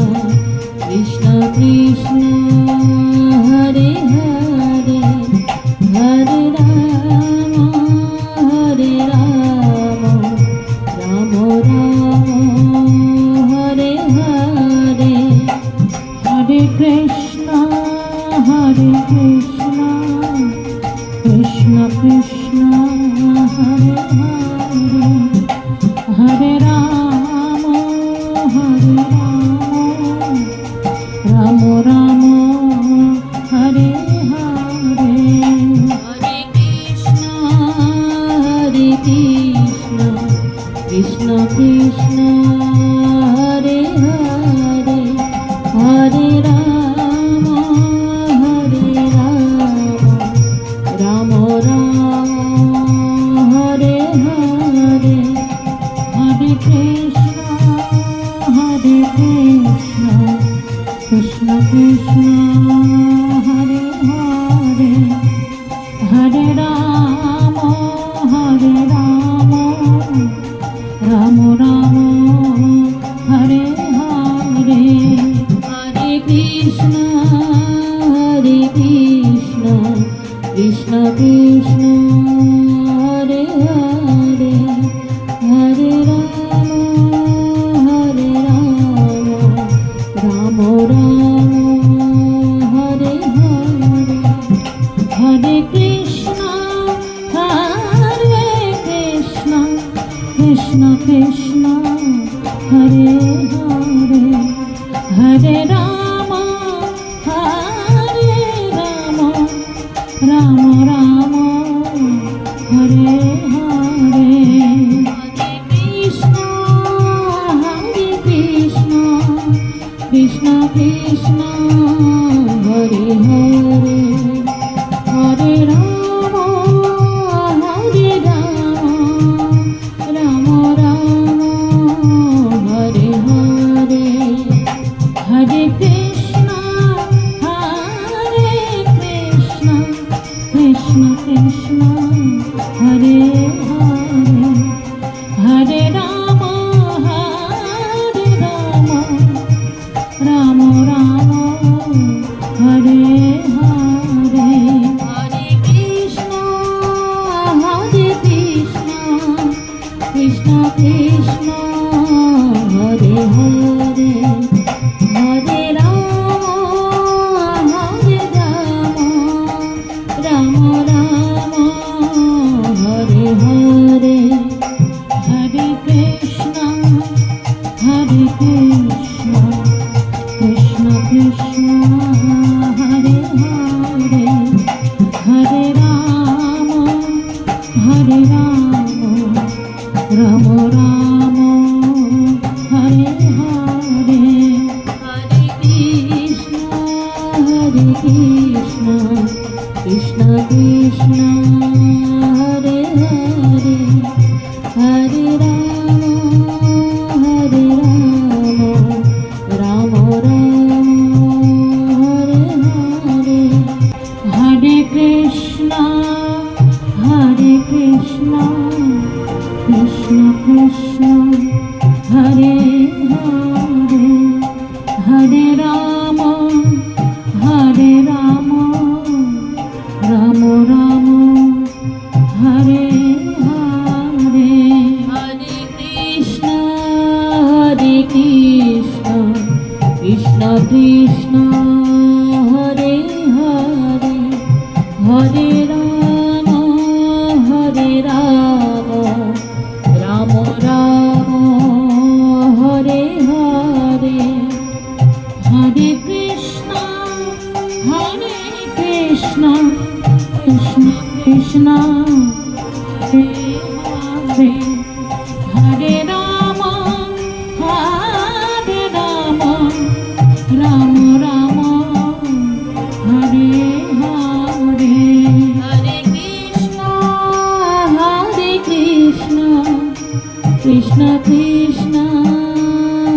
Krishna Krishna Hare Hare Hare Ram Ram Ram Hare Hare Hare Krishna Krishna Krishna Hare Hare Hare Ram Ram Ram Hare Hare Hare Krishna Krishna Krishna Hare Hare Hare Ram Ram Ram Hare Hare Hare Krishna Krishna Krishna Hare Hare Hare Ram Ram Ram Hare Hare Hare Krishna Krishna Krishna Hare Hare Hare Ram Ram Ram Hare Hare Hare Krishna Krishna Krishna Hare Hare Hare Ram Ram Ram Hare Hare Hare Krishna Krishna Krishna Hare Hare Hare Ram Ram Ram Hare Hare Hare Krishna Krishna Krishna Hare Hare Hare Ram Ram Ram Hare Hare Hare Krishna Krishna Krishna Hare Hare Hare Ram Ram Ram Hare Hare Hare Krishna Krishna Krishna Hare Hare Hare Ram Ram Ram Hare Hare Hare Krishna Krishna Krishna Hare Hare Hare Ram Ram Ram Hare Hare Hare Krishna Krishna Krishna Hare Hare Hare Ram Ram Ram Hare Hare Hare Krishna Krishna Krishna Hare Hare Hare Ram Ram Ram Hare Hare Hare Krishna Krishna Krishna Hare Hare Hare Ram Ram Ram Hare Hare Hare Krishna Krishna Krishna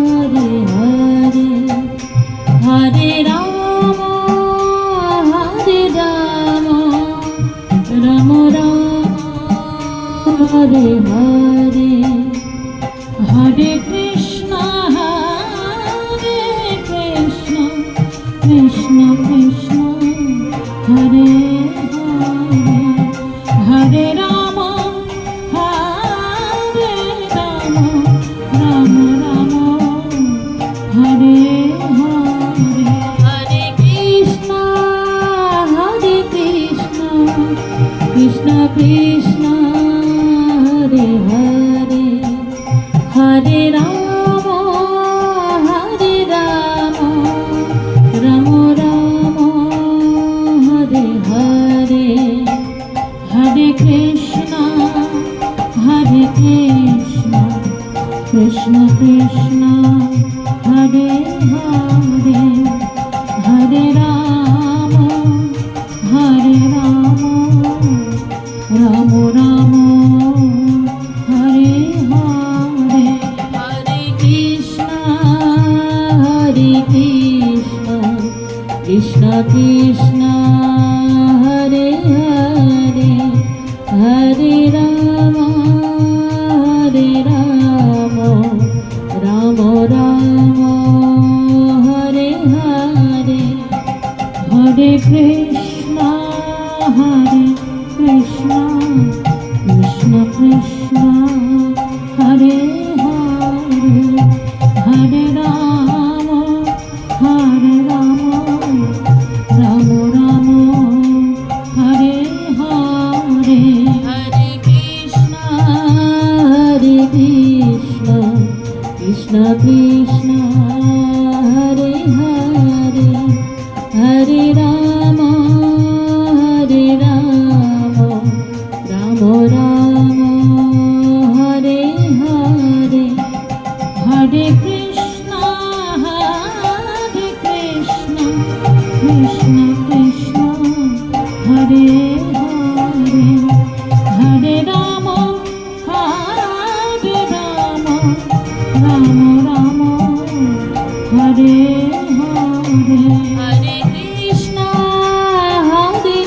Hare Hare Hare Ram Ram Ram Hare Hare Hare Krishna Krishna Krishna Hare Hare Hare Ram Ram Ram Hare Hare Hare Krishna Krishna Krishna Hare Hare Hare Ram Ram Ram Hare Hare Hare Krishna Krishna Krishna Hare Hare Hare Ram Ram Ram Hare Hare Hare Krishna Krishna Krishna Hare Hare Hare Ram Ram Ram Hare Hare Hare Krishna Krishna Krishna Hare Hare Hare Ram Ram Ram Hare Hare Hare Krishna Krishna Krishna Hare Hare Hare Ram Ram Ram Hare Hare Hare Krishna Krishna Krishna Hare Hare Hare Ram Ram Ram Hare Hare Hare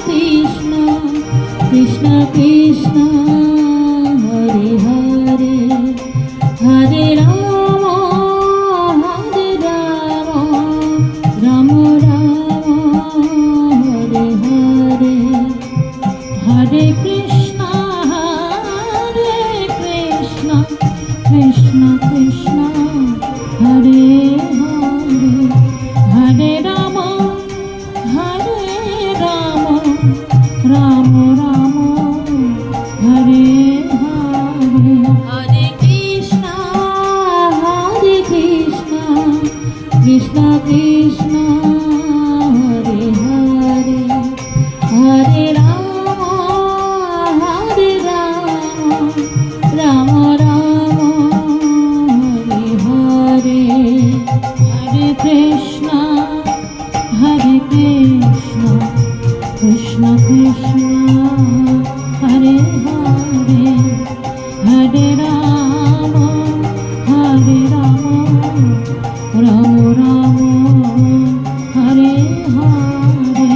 Krishna Krishna Krishna Hare Hare Hare Ram Ram Ram Hare Hare Hare Krishna Krishna Krishna Hare Hare Hare Ram Ram Ram Hare Hare Hare Krishna Krishna Krishna Hare Hare Hare Ram Ram Ram Hare Hare Hare Krishna Krishna Krishna Hare Hare Hare Ram Ram Ram Hare Hare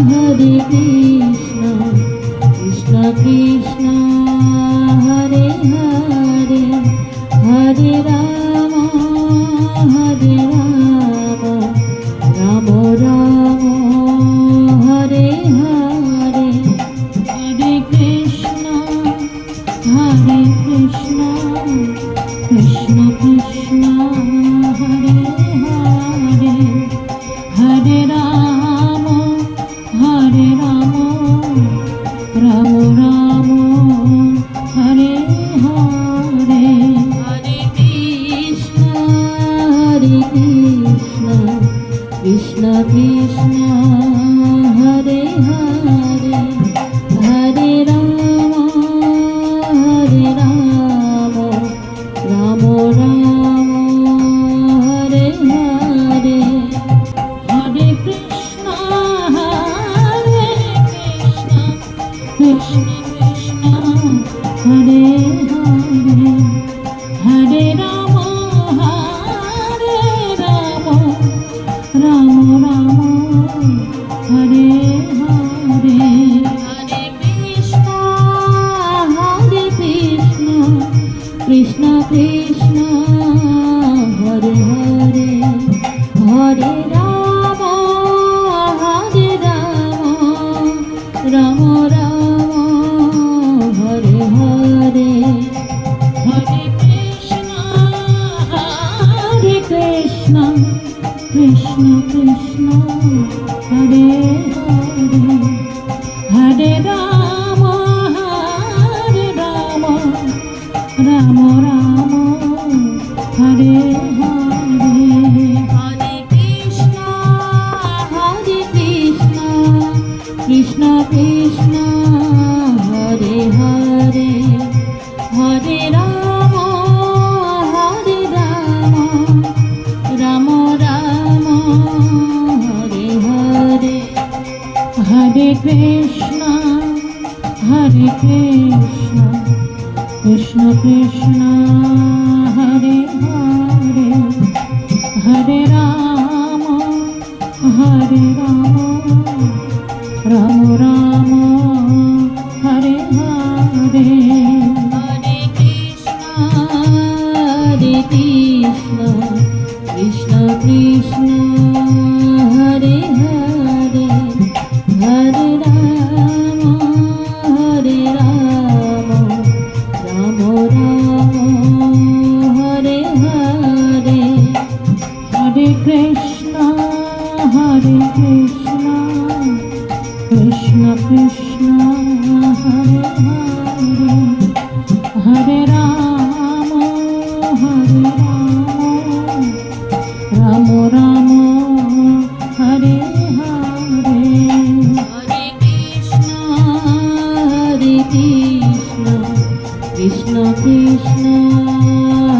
Hare Krishna Krishna Krishna Hare Hare Hare Ram Ram Ram Hare Hare Hare Krishna Krishna Krishna Hare Hare Hare Ram Ram Ram Hare Hare Hare Krishna Krishna Hare Hare Hare Ram Ram Ram Hare Hare Hare Krishna Krishna Krishna Hare Hare Hare Ram Ram Ram Hare Hare Hare Krishna, Krishna Krishna Hare Hare Hare Ram Ram Ram Hare Hare Hare Krishna Krishna Krishna Hare Hare Hare Ram Ram Ram Hare Hare Hare Krishna, Krishna Krishna Hare Hare Hare Ram Ram Ram Hare Hare Hare Krishna Krishna Krishna Hare Hare Hare Ram Ram Ram Hare Hare Hare Krishna, Krishna Krishna Hare Hare Hare Ram Ram Ram Hare Hare Hare Krishna Krishna Krishna Hare Hare Hare Ram Ram Ram Hare Hare Hare Krishna, Krishna Krishna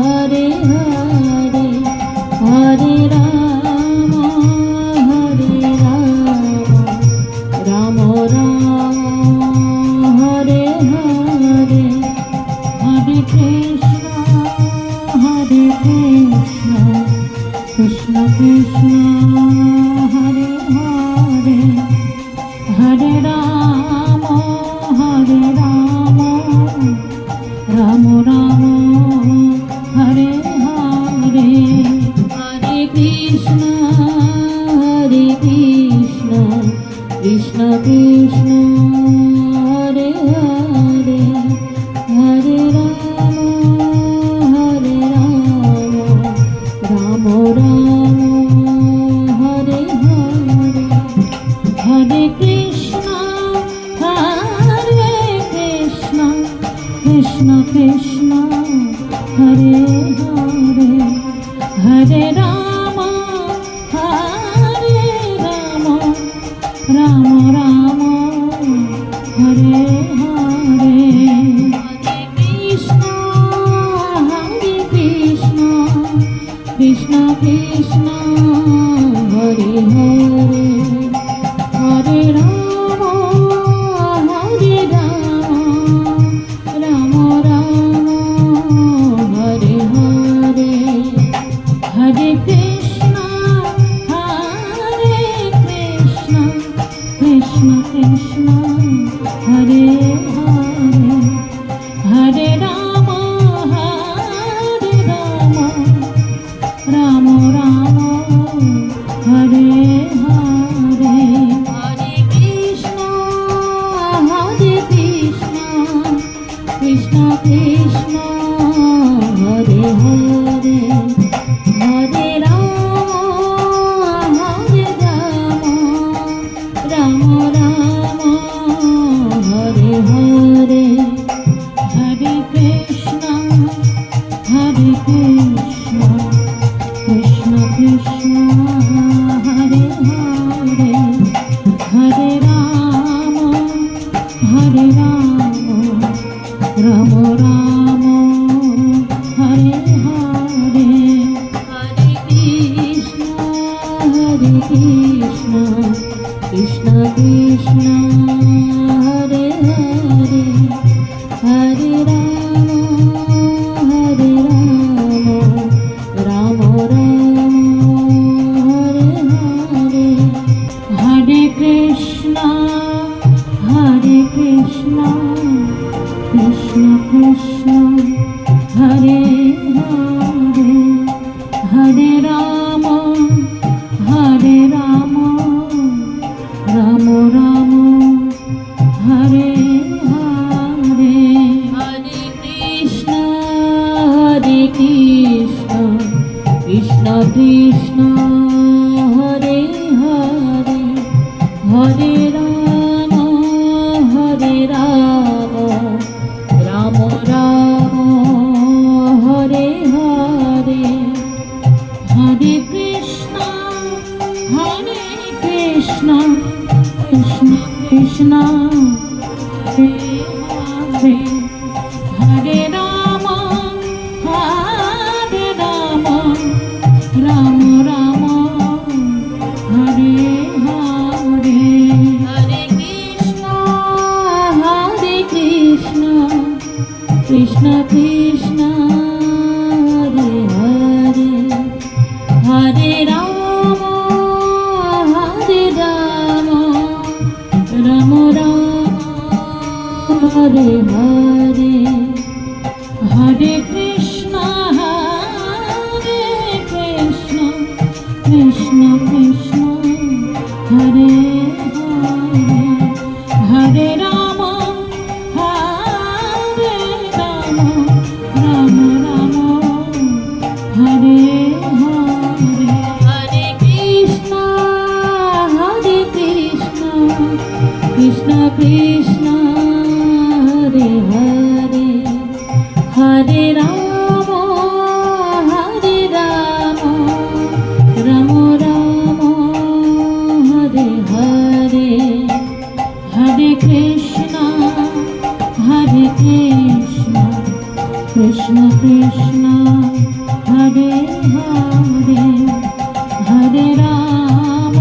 Hare Hare Hare Ram Ram Ram Hare Hare Hare Krishna Krishna Krishna Hare Hare Hare Ram Ram Ram Hare Hare Hare Krishna Krishna Krishna Hare Hare Hare Ram Ram Ram Hare Hare Hare Krishna Krishna Krishna Hare Hare Hare Ram Ram Ram Hare Hare Hare Krishna, Krishna Krishna Hare Hare Hare Ram Ram Ram Hare Hare Hare Krishna Krishna Krishna Hare Hare Hare Ram Ram Ram Hare Hare Hare Krishna, Krishna Krishna Hare Hare Hare Ram Ram Ram Hare Hare Hare Krishna Krishna Krishna Hare Hare Krishna Krishna Hare Hare Hare Ram Ram Ram Hare Hare Hare Krishna Krishna Krishna Hare Hare Hare Ram Ram Ram Hare Hare Hare Krishna Krishna Krishna Hare Hare Hare Ram Ram Ram Hare Hare Hare Krishna Krishna Krishna Hare Hare Hare Ram Ram Ram Hare Hare Hare Krishna Krishna Krishna Hare Hare Hare Ram Ram Ram Hare Hare Hare Krishna Krishna Krishna Hare Hare Hare Ram Ram Ram Hare Hare Hare Krishna Krishna Krishna Hare Hare Hare Ram Ram Ram Hare Hare Hare Krishna Krishna Krishna Hare Hare Hare Ram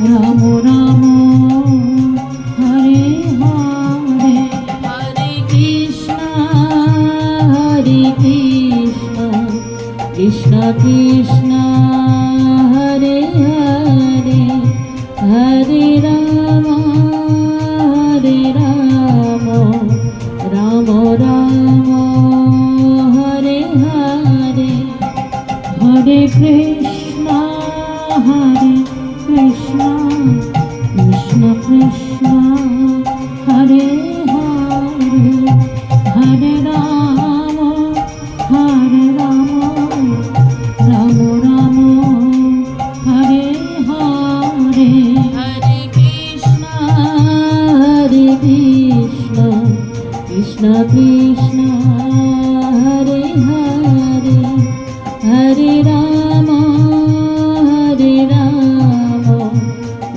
Ram Ram Hare Hare Hare Krishna Krishna Krishna Hare Hare Hare Ram Ram Ram Hare Hare Hare Krishna Krishna Krishna Hare Hare Hare Ram Ram Ram Hare Hare Hare Krishna Krishna Krishna Hare Hare Hare Ram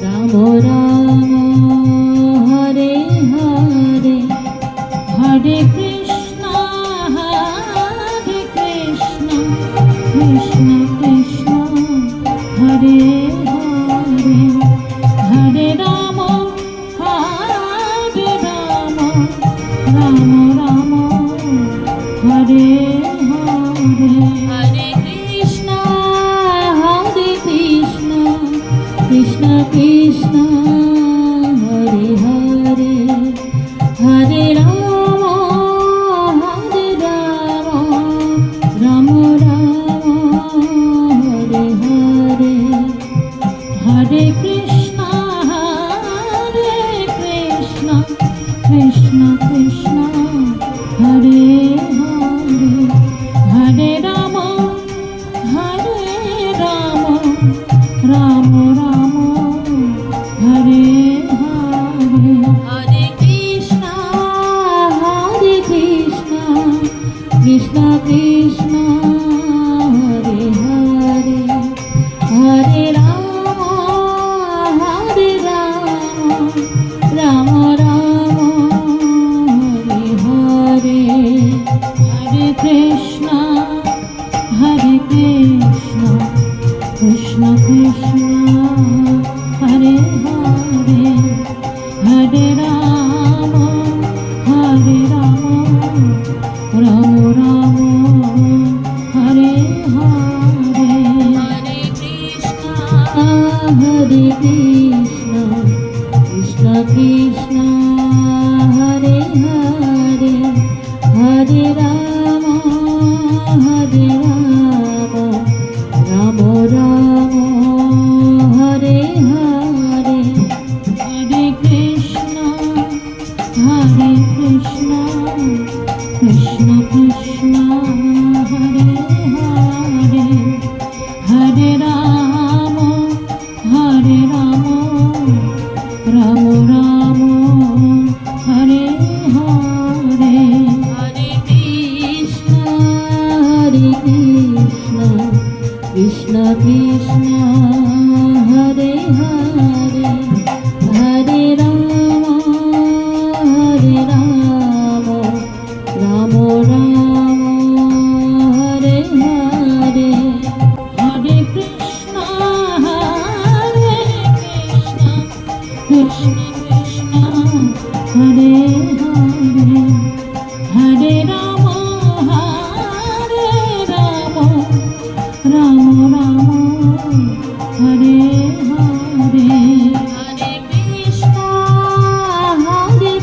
Ram Ram Hare Hare Hare Krishna Krishna Krishna Hare Hare Hare Ram Ram Ram Hare Hare Hare Krishna Krishna Krishna Hare Hare Hare Ram Ram Ram Hare Hare Krishna Hare Hare Hare Ram Ram Ram Hare Hare Hare Krishna, Hare Krishna Krishna Krishna Hare Hare Hare Ram Ram Ram Hare Hare Hare Krishna Krishna Krishna Hare Hare Hare Ram Ram Ram Hare Hare Hare Krishna, Krishna Krishna Hare Hare Hare Ram Ram Ram Hare Hare Hare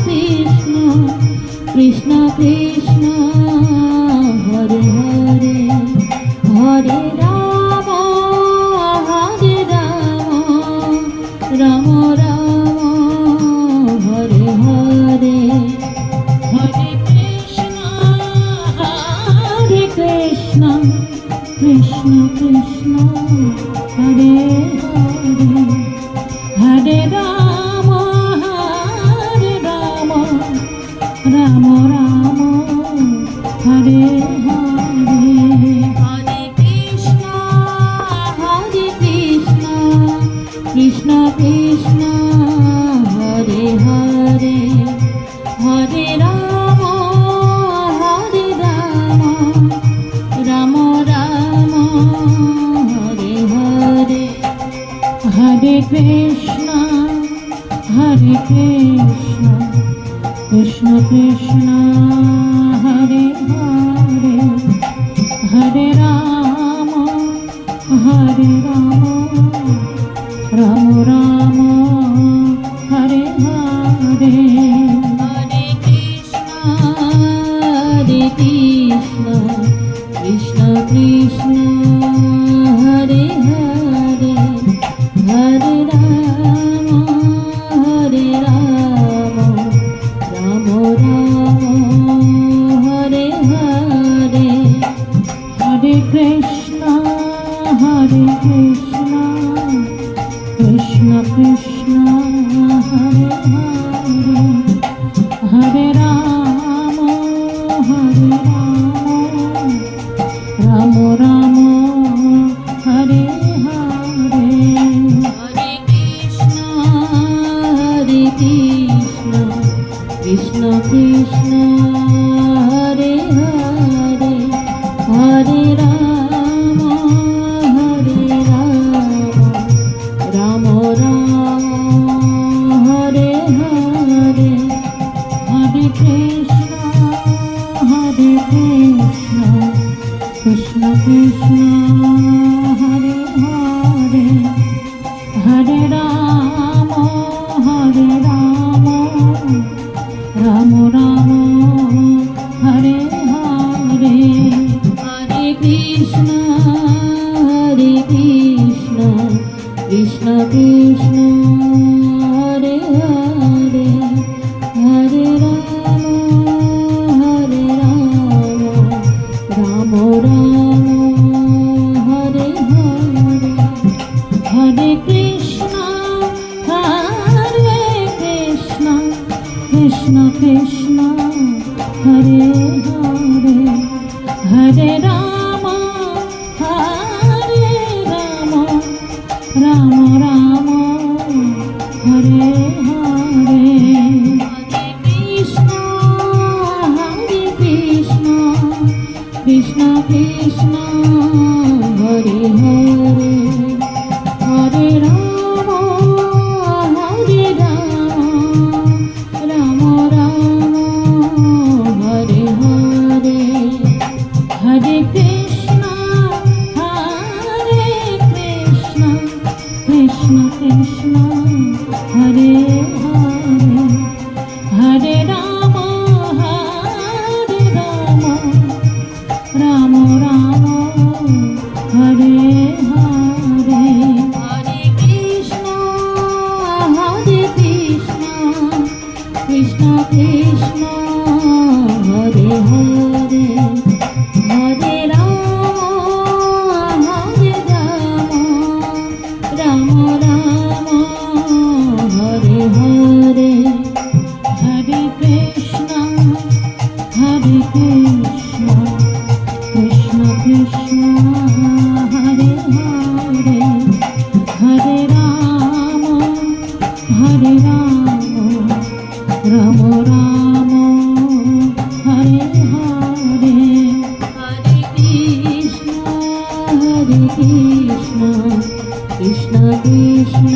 Krishna Krishna Krishna Hare Hare Hare Ram Ram Ram Hare Hare Hare Krishna, Krishna Krishna Hare Hare Hare Ram Ram Ram Hare Hare Hare Krishna Krishna Krishna Hare Hare Hare Ram Ram Ram Hare Hare Hare Krishna, Krishna Krishna Hare Hare Hare Ram Ram Ram Hare Hare Hare Krishna Krishna Krishna Hare Hare Hare Ram Ram Ram Hare Hare Hare Krishna, Krishna Krishna Hare Hare Hare Ram Ram Ram Hare Hare Hare Krishna Krishna Krishna Hare Hare Hare Ram Ram Ram Hare Hare Hare Krishna, Krishna Krishna Hare Hare Hare Ram Ram Ram Hare Hare Hare Krishna Krishna Krishna Hare Hare Hare Ram Ram Ram Hare Hare Hare Krishna Krishna Krishna Hare Hare Hare Ram Ram Ram Hare Hare Hare Krishna Krishna Krishna Hare Hare Hare Ram Ram Ram Hare Hare Hare Krishna Krishna Krishna Hare Hare Krishna Krishna Hare Hare Hare Ram Ram Ram Hare Hare Hare Krishna Krishna Krishna Hare Hare Hare Ram Ram Ram Hare Hare Hare Krishna Krishna Krishna Hare Hare Hare Ram Ram Ram Hare Hare Hare Krishna Krishna Krishna Krishna